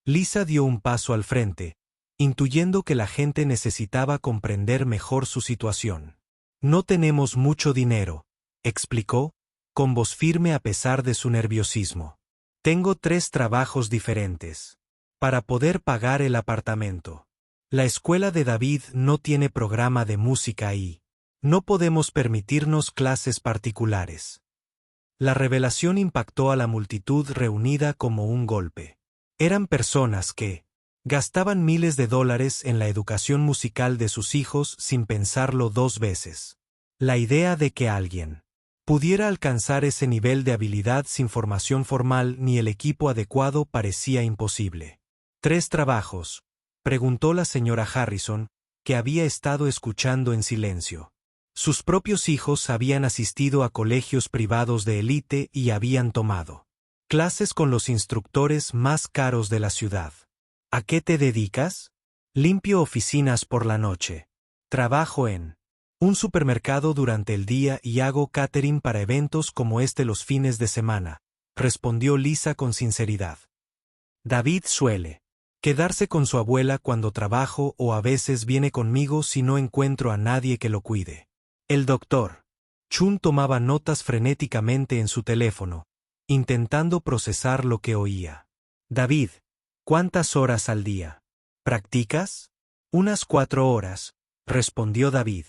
[SPEAKER 1] Lisa dio un paso al frente, intuyendo que la gente necesitaba comprender mejor su situación. No tenemos mucho dinero, explicó, con voz firme a pesar de su nerviosismo. Tengo 3 trabajos diferentes para poder pagar el apartamento. La escuela de David no tiene programa de música y no podemos permitirnos clases particulares. La revelación impactó a la multitud reunida como un golpe. Eran personas que gastaban miles de dólares en la educación musical de sus hijos sin pensarlo 2 veces. La idea de que alguien pudiera alcanzar ese nivel de habilidad sin formación formal ni el equipo adecuado parecía imposible. ¿3 trabajos?, preguntó la señora Harrison, que había estado escuchando en silencio. Sus propios hijos habían asistido a colegios privados de élite y habían tomado clases con los instructores más caros de la ciudad. ¿A qué te dedicas? Limpio oficinas por la noche. Trabajo en un supermercado durante el día y hago catering para eventos como este los fines de semana, respondió Lisa con sinceridad. David suele quedarse con su abuela cuando trabajo o a veces viene conmigo si no encuentro a nadie que lo cuide. El doctor Chun tomaba notas frenéticamente en su teléfono, intentando procesar lo que oía. David, ¿cuántas horas al día practicas? Unas 4 horas, respondió David.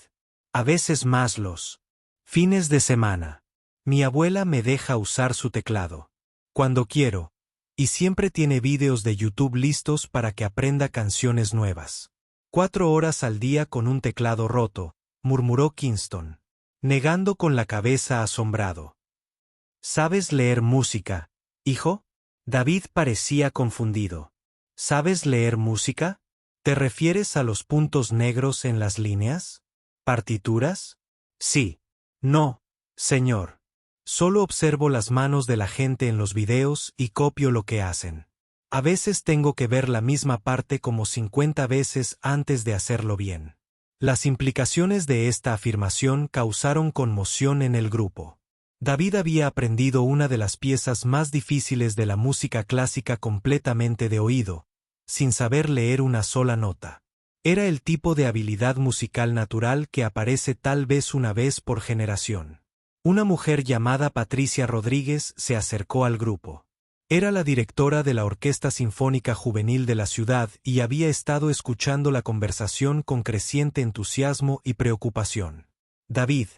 [SPEAKER 1] A veces más los fines de semana. Mi abuela me deja usar su teclado cuando quiero, y siempre tiene vídeos de YouTube listos para que aprenda canciones nuevas. 4 horas al día con un teclado roto, murmuró Kingston, negando con la cabeza asombrado. ¿Sabes leer música, hijo? David parecía confundido. ¿Sabes leer música? ¿Te refieres a los puntos negros en las líneas? ¿Partituras? Sí. No, señor. Solo observo las manos de la gente en los videos y copio lo que hacen. A veces tengo que ver la misma parte como 50 veces antes de hacerlo bien. Las implicaciones de esta afirmación causaron conmoción en el grupo. David había aprendido una de las piezas más difíciles de la música clásica completamente de oído, sin saber leer una sola nota. Era el tipo de habilidad musical natural que aparece tal vez una vez por generación. Una mujer llamada Patricia Rodríguez se acercó al grupo. Era la directora de la Orquesta Sinfónica Juvenil de la ciudad y había estado escuchando la conversación con creciente entusiasmo y preocupación. David,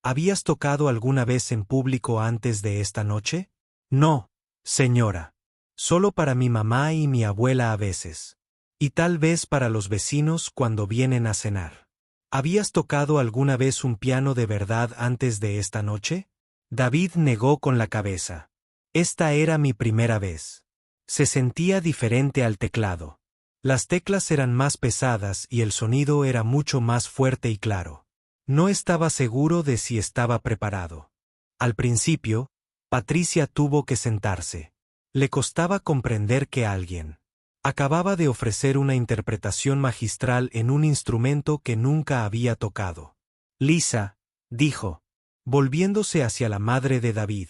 [SPEAKER 1] ¿habías tocado alguna vez en público antes de esta noche? No, señora. Solo para mi mamá y mi abuela a veces. Y tal vez para los vecinos cuando vienen a cenar. ¿Habías tocado alguna vez un piano de verdad antes de esta noche? David negó con la cabeza. Esta era mi primera vez. Se sentía diferente al teclado. Las teclas eran más pesadas y el sonido era mucho más fuerte y claro. No estaba seguro de si estaba preparado. Al principio, Patricia tuvo que sentarse. Le costaba comprender que alguien acababa de ofrecer una interpretación magistral en un instrumento que nunca había tocado. Lisa, dijo, volviéndose hacia la madre de David,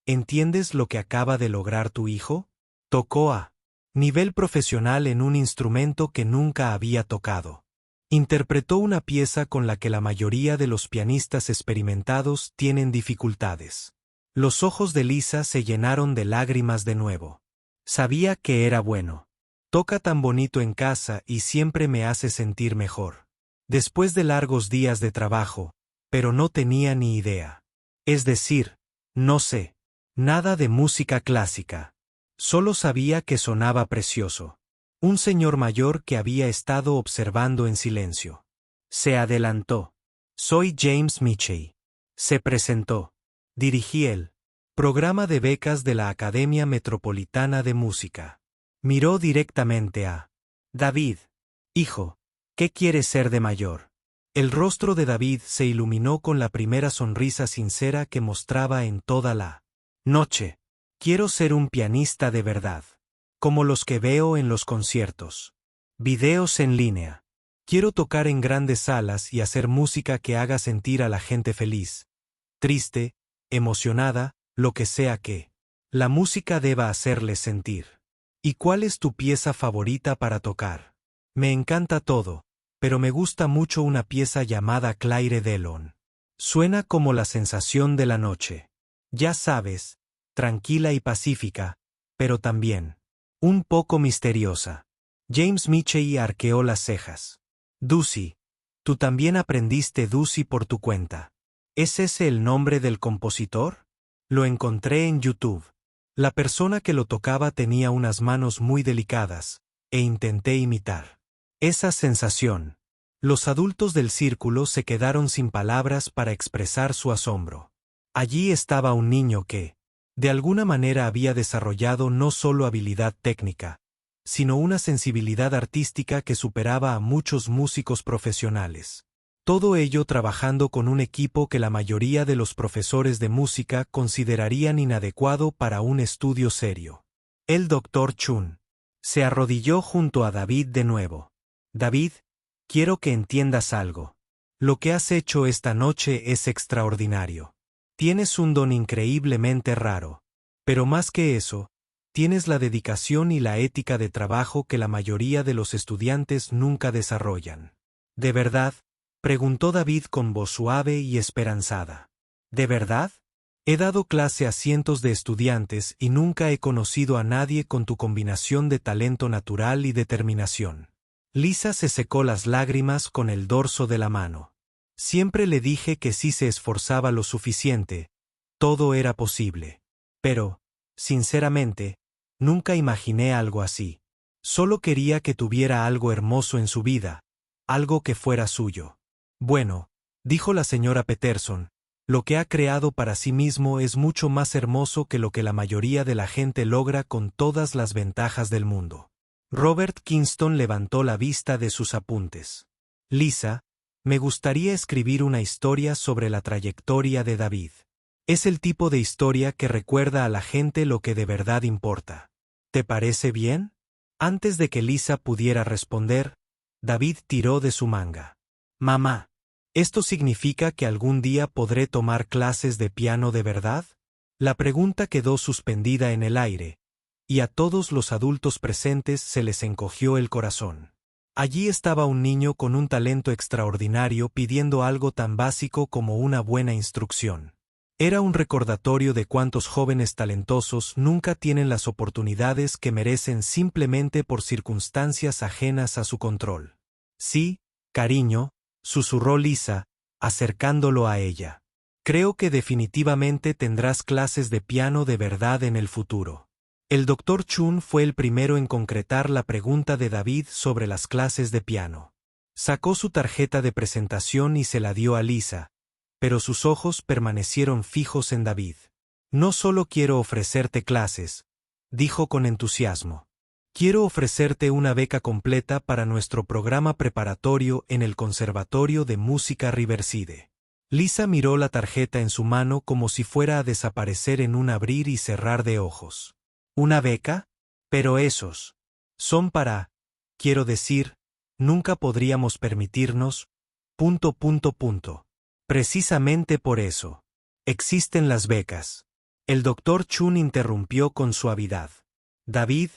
[SPEAKER 1] ¿Entiendes lo que acaba de lograr tu hijo? Tocó a nivel profesional en un instrumento que nunca había tocado. Interpretó una pieza con la que la mayoría de los pianistas experimentados tienen dificultades. Los ojos de Lisa se llenaron de lágrimas de nuevo. Sabía que era bueno. Toca tan bonito en casa y siempre me hace sentir mejor. Después de largos días de trabajo, pero no tenía ni idea. Es decir, no sé nada de música clásica. Solo sabía que sonaba precioso. Un señor mayor que había estado observando en silencio. Se adelantó. Soy James Mitchell. Se presentó. Dirigí el programa de becas de la Academia Metropolitana de Música. Miró directamente a David. Hijo, ¿qué quieres ser de mayor? El rostro de David se iluminó con la primera sonrisa sincera que mostraba en toda la noche. Quiero ser un pianista de verdad. Como los que veo en los conciertos. Videos en línea. Quiero tocar en grandes salas y hacer música que haga sentir a la gente feliz, triste, emocionada, lo que sea que la música deba hacerles sentir. ¿Y cuál es tu pieza favorita para tocar? Me encanta todo, pero me gusta mucho una pieza llamada Claire de Lune. Suena como la sensación de la noche. Ya sabes, tranquila y pacífica, pero también un poco misteriosa. James Mitchell arqueó las cejas. Ducey. ¿Tú también aprendiste Ducey por tu cuenta? ¿Es ese el nombre del compositor? Lo encontré en YouTube. La persona que lo tocaba tenía unas manos muy delicadas, e intenté imitar esa sensación. Los adultos del círculo se quedaron sin palabras para expresar su asombro. Allí estaba un niño que, de alguna manera, había desarrollado no solo habilidad técnica, sino una sensibilidad artística que superaba a muchos músicos profesionales. Todo ello trabajando con un equipo que la mayoría de los profesores de música considerarían inadecuado para un estudio serio. El Dr. Chun se arrodilló junto a David de nuevo. David, quiero que entiendas algo. Lo que has hecho esta noche es extraordinario. Tienes un don increíblemente raro. Pero más que eso, tienes la dedicación y la ética de trabajo que la mayoría de los estudiantes nunca desarrollan. ¿De verdad? Preguntó David con voz suave y esperanzada. ¿De verdad? He dado clase a cientos de estudiantes y nunca he conocido a nadie con tu combinación de talento natural y determinación. Lisa se secó las lágrimas con el dorso de la mano. Siempre le dije que si se esforzaba lo suficiente, todo era posible. Pero, sinceramente, nunca imaginé algo así. Solo quería que tuviera algo hermoso en su vida, algo que fuera suyo. Bueno, dijo la señora Peterson, lo que ha creado para sí mismo es mucho más hermoso que lo que la mayoría de la gente logra con todas las ventajas del mundo. Robert Kingston levantó la vista de sus apuntes. Lisa, me gustaría escribir una historia sobre la trayectoria de David. Es el tipo de historia que recuerda a la gente lo que de verdad importa. ¿Te parece bien? Antes de que Lisa pudiera responder, David tiró de su manga. Mamá, ¿esto significa que algún día podré tomar clases de piano de verdad? La pregunta quedó suspendida en el aire, y a todos los adultos presentes se les encogió el corazón. Allí estaba un niño con un talento extraordinario pidiendo algo tan básico como una buena instrucción. Era un recordatorio de cuántos jóvenes talentosos nunca tienen las oportunidades que merecen simplemente por circunstancias ajenas a su control. Sí, cariño, susurró Lisa, acercándolo a ella. Creo que definitivamente tendrás clases de piano de verdad en el futuro. El Dr. Chun fue el primero en concretar la pregunta de David sobre las clases de piano. Sacó su tarjeta de presentación y se la dio a Lisa, pero sus ojos permanecieron fijos en David. No solo quiero ofrecerte clases, dijo con entusiasmo. Quiero ofrecerte una beca completa para nuestro programa preparatorio en el Conservatorio de Música Riverside. Lisa miró la tarjeta en su mano como si fuera a desaparecer en un abrir y cerrar de ojos. ¿Una beca? Pero esos son para, quiero decir, nunca podríamos permitirnos, ... Precisamente por eso existen las becas. El doctor Chun interrumpió con suavidad. David,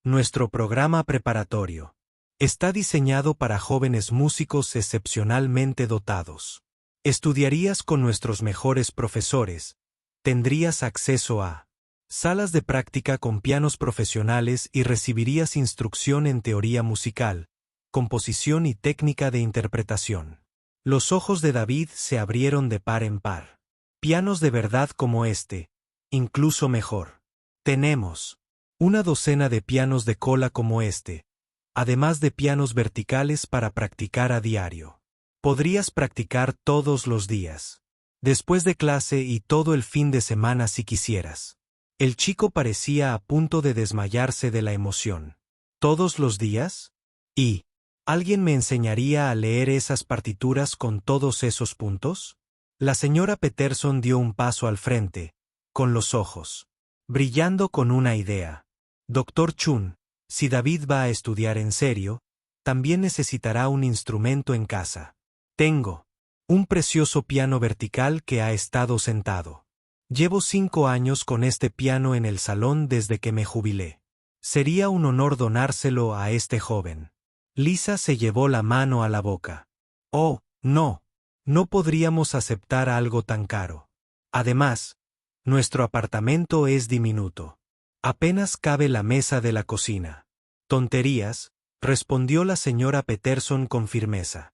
[SPEAKER 1] nuestro programa preparatorio está diseñado para jóvenes músicos excepcionalmente dotados. Estudiarías con nuestros mejores profesores, tendrías acceso a salas de práctica con pianos profesionales y recibirías instrucción en teoría musical, composición y técnica de interpretación. Los ojos de David se abrieron de par en par. Pianos de verdad como este, incluso mejor. Tenemos una docena de pianos de cola como este, además de pianos verticales para practicar a diario. Podrías practicar todos los días, después de clase y todo el fin de semana si quisieras. El chico parecía a punto de desmayarse de la emoción. ¿Todos los días? ¿Y alguien me enseñaría a leer esas partituras con todos esos puntos? La señora Peterson dio un paso al frente, con los ojos brillando con una idea. Doctor Chun, si David va a estudiar en serio, también necesitará un instrumento en casa. Tengo un precioso piano vertical que ha estado sentado. Llevo 5 años con este piano en el salón desde que me jubilé. Sería un honor donárselo a este joven. Lisa se llevó la mano a la boca. Oh, no. No podríamos aceptar algo tan caro. Además, nuestro apartamento es diminuto. Apenas cabe la mesa de la cocina. Tonterías, respondió la señora Peterson con firmeza.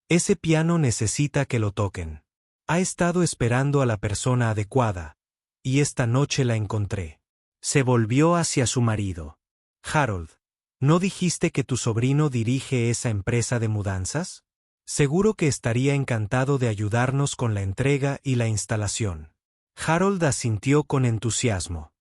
[SPEAKER 1] Ese piano necesita que lo toquen. Ha estado esperando a la persona adecuada, y esta noche la encontré. Se volvió hacia su marido. Harold, ¿no dijiste que tu sobrino dirige esa empresa de mudanzas? Seguro que estaría encantado de ayudarnos con la entrega y la instalación. Harold asintió con entusiasmo.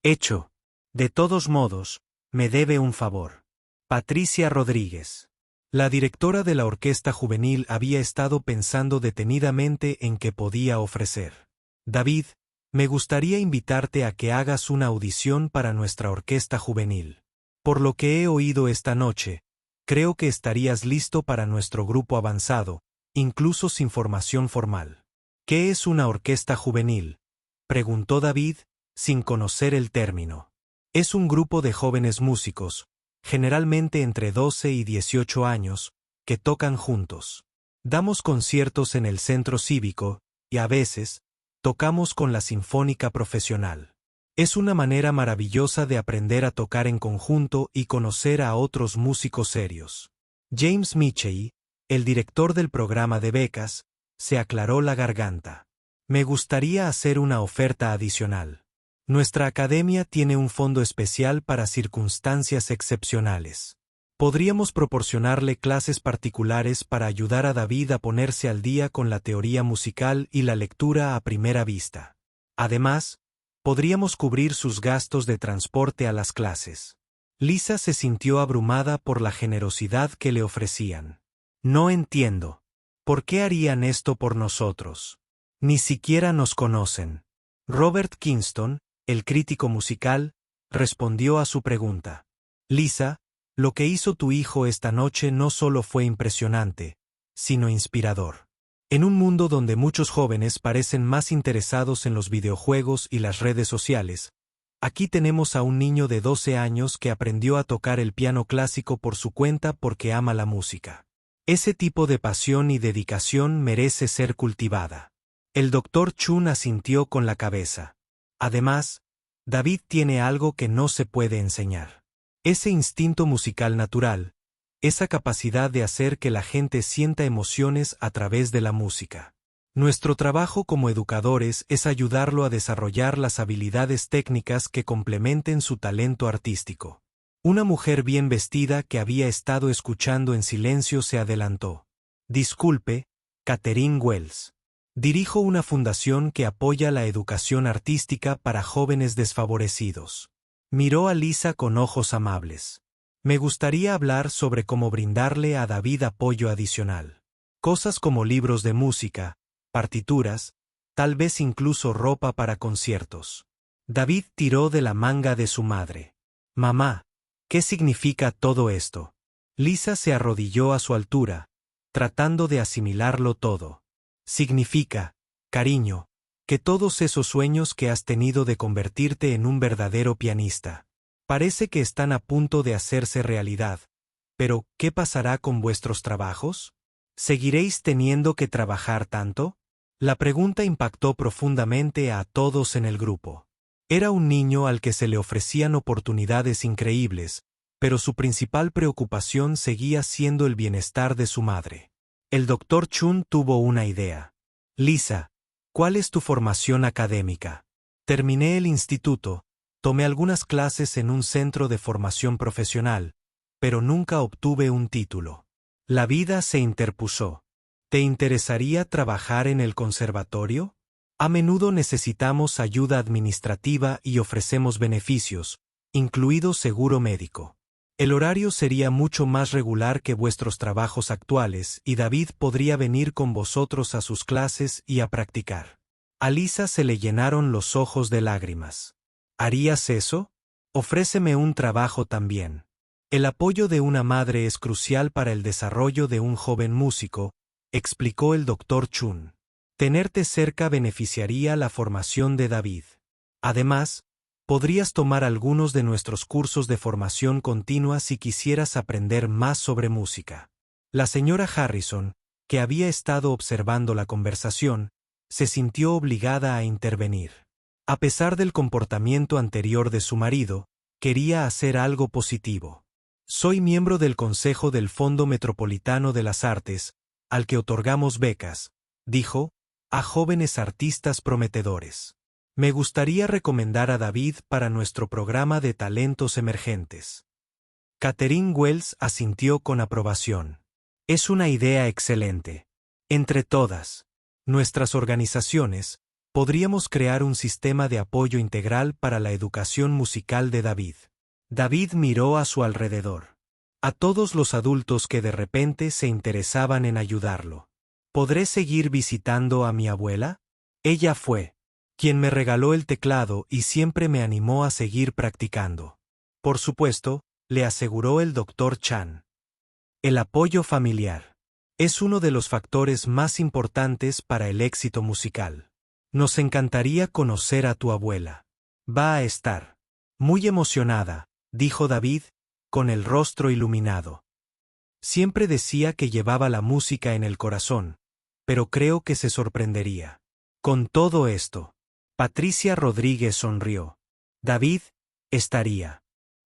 [SPEAKER 1] Hecho. De todos modos, me debe un favor. Patricia Rodríguez. La directora de la orquesta juvenil había estado pensando detenidamente en qué podía ofrecer. David, me gustaría invitarte a que hagas una audición para nuestra orquesta juvenil. Por lo que he oído esta noche, creo que estarías listo para nuestro grupo avanzado, incluso sin formación formal. ¿Qué es una orquesta juvenil?, preguntó David, sin conocer el término. Es un grupo de jóvenes músicos, generalmente entre 12 y 18 años, que tocan juntos. Damos conciertos en el centro cívico, y a veces, tocamos con la Sinfónica Profesional. Es una manera maravillosa de aprender a tocar en conjunto y conocer a otros músicos serios. James Michey, el director del programa de becas, se aclaró la garganta. Me gustaría hacer una oferta adicional. Nuestra academia tiene un fondo especial para circunstancias excepcionales. Podríamos proporcionarle clases particulares para ayudar a David a ponerse al día con la teoría musical y la lectura a primera vista. Además, podríamos cubrir sus gastos de transporte a las clases. Lisa se sintió abrumada por la generosidad que le ofrecían. No entiendo. ¿Por qué harían esto por nosotros? Ni siquiera nos conocen. Robert Kingston, el crítico musical, respondió a su pregunta. Lisa, lo que hizo tu hijo esta noche no solo fue impresionante, sino inspirador. En un mundo donde muchos jóvenes parecen más interesados en los videojuegos y las redes sociales, aquí tenemos a un niño de 12 años que aprendió a tocar el piano clásico por su cuenta porque ama la música. Ese tipo de pasión y dedicación merece ser cultivada. El doctor Chun asintió con la cabeza. Además, David tiene algo que no se puede enseñar. Ese instinto musical natural, esa capacidad de hacer que la gente sienta emociones a través de la música. Nuestro trabajo como educadores es ayudarlo a desarrollar las habilidades técnicas que complementen su talento artístico. Una mujer bien vestida que había estado escuchando en silencio se adelantó. Disculpe, Catherine Wells. Dirijo una fundación que apoya la educación artística para jóvenes desfavorecidos. Miró a Lisa con ojos amables. Me gustaría hablar sobre cómo brindarle a David apoyo adicional. Cosas como libros de música, partituras, tal vez incluso ropa para conciertos. David tiró de la manga de su madre. Mamá, ¿qué significa todo esto? Lisa se arrodilló a su altura, tratando de asimilarlo todo. Significa, cariño, que todos esos sueños que has tenido de convertirte en un verdadero pianista. Parece que están a punto de hacerse realidad. Pero, ¿qué pasará con vuestros trabajos? ¿Seguiréis teniendo que trabajar tanto? La pregunta impactó profundamente a todos en el grupo. Era un niño al que se le ofrecían oportunidades increíbles, pero su principal preocupación seguía siendo el bienestar de su madre. El Dr. Chun tuvo una idea. Lisa, ¿cuál es tu formación académica? Terminé el instituto, tomé algunas clases en un centro de formación profesional, pero nunca obtuve un título. La vida se interpuso. ¿Te interesaría trabajar en el conservatorio? A menudo necesitamos ayuda administrativa y ofrecemos beneficios, incluido seguro médico. El horario sería mucho más regular que vuestros trabajos actuales y David podría venir con vosotros a sus clases y a practicar. A Lisa se le llenaron los ojos de lágrimas. ¿Harías eso? Ofréceme un trabajo también. El apoyo de una madre es crucial para el desarrollo de un joven músico, explicó el Dr. Chun. Tenerte cerca beneficiaría la formación de David. Además, podrías tomar algunos de nuestros cursos de formación continua si quisieras aprender más sobre música. La señora Harrison, que había estado observando la conversación, se sintió obligada a intervenir. A pesar del comportamiento anterior de su marido, quería hacer algo positivo. Soy miembro del Consejo del Fondo Metropolitano de las Artes, al que otorgamos becas, dijo, a jóvenes artistas prometedores. Me gustaría recomendar a David para nuestro programa de talentos emergentes. Catherine Wells asintió con aprobación. Es una idea excelente. Entre todas nuestras organizaciones, podríamos crear un sistema de apoyo integral para la educación musical de David. David miró a su alrededor. A todos los adultos que de repente se interesaban en ayudarlo. ¿Podré seguir visitando a mi abuela? Ella fue quien me regaló el teclado y siempre me animó a seguir practicando. Por supuesto, le aseguró el Dr. Chan. El apoyo familiar es uno de los factores más importantes para el éxito musical. Nos encantaría conocer a tu abuela. Va a estar muy emocionada, dijo David, con el rostro iluminado. Siempre decía que llevaba la música en el corazón, pero creo que se sorprendería. Con todo esto, Patricia Rodríguez sonrió. David, estaría.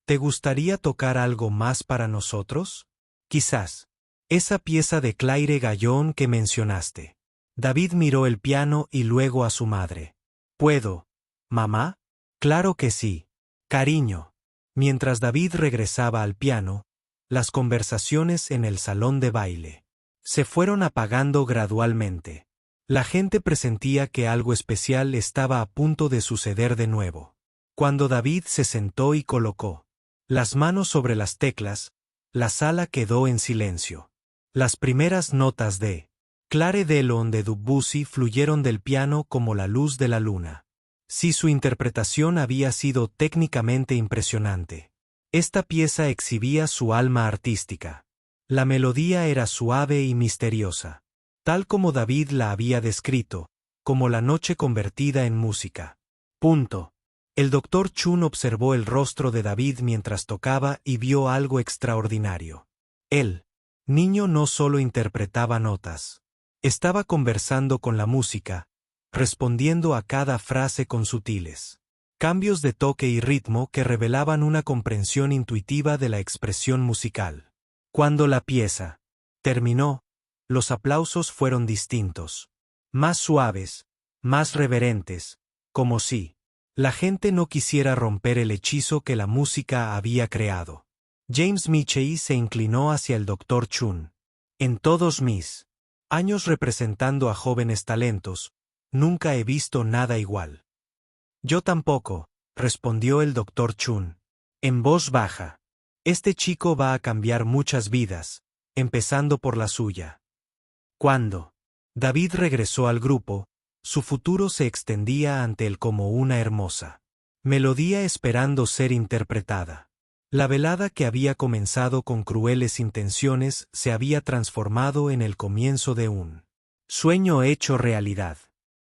[SPEAKER 1] ¿Te gustaría tocar algo más para nosotros? Quizás. Esa pieza de Claire Gallón que mencionaste. David miró el piano y luego a su madre. ¿Puedo, mamá? Claro que sí. Cariño. Mientras David regresaba al piano, las conversaciones en el salón de baile se fueron apagando gradualmente. La gente presentía que algo especial estaba a punto de suceder de nuevo. Cuando David se sentó y colocó las manos sobre las teclas, la sala quedó en silencio. Las primeras notas de Claire de Lune de Debussy fluyeron del piano como la luz de la luna. Si su interpretación había sido técnicamente impresionante, esta pieza exhibía su alma artística. La melodía era suave y misteriosa, tal como David la había descrito, como la noche convertida en música. Punto. El Dr. Chun observó el rostro de David mientras tocaba y vio algo extraordinario. El niño no solo interpretaba notas. Estaba conversando con la música, respondiendo a cada frase con sutiles cambios de toque y ritmo que revelaban una comprensión intuitiva de la expresión musical. Cuando la pieza terminó, los aplausos fueron distintos, más suaves, más reverentes, como si la gente no quisiera romper el hechizo que la música había creado. James Michey se inclinó hacia el Dr. Chun. En todos mis años representando a jóvenes talentos, nunca he visto nada igual. Yo tampoco, respondió el Dr. Chun, en voz baja. Este chico va a cambiar muchas vidas, empezando por la suya. Cuando David regresó al grupo, su futuro se extendía ante él como una hermosa melodía esperando ser interpretada. La velada que había comenzado con crueles intenciones se había transformado en el comienzo de un sueño hecho realidad.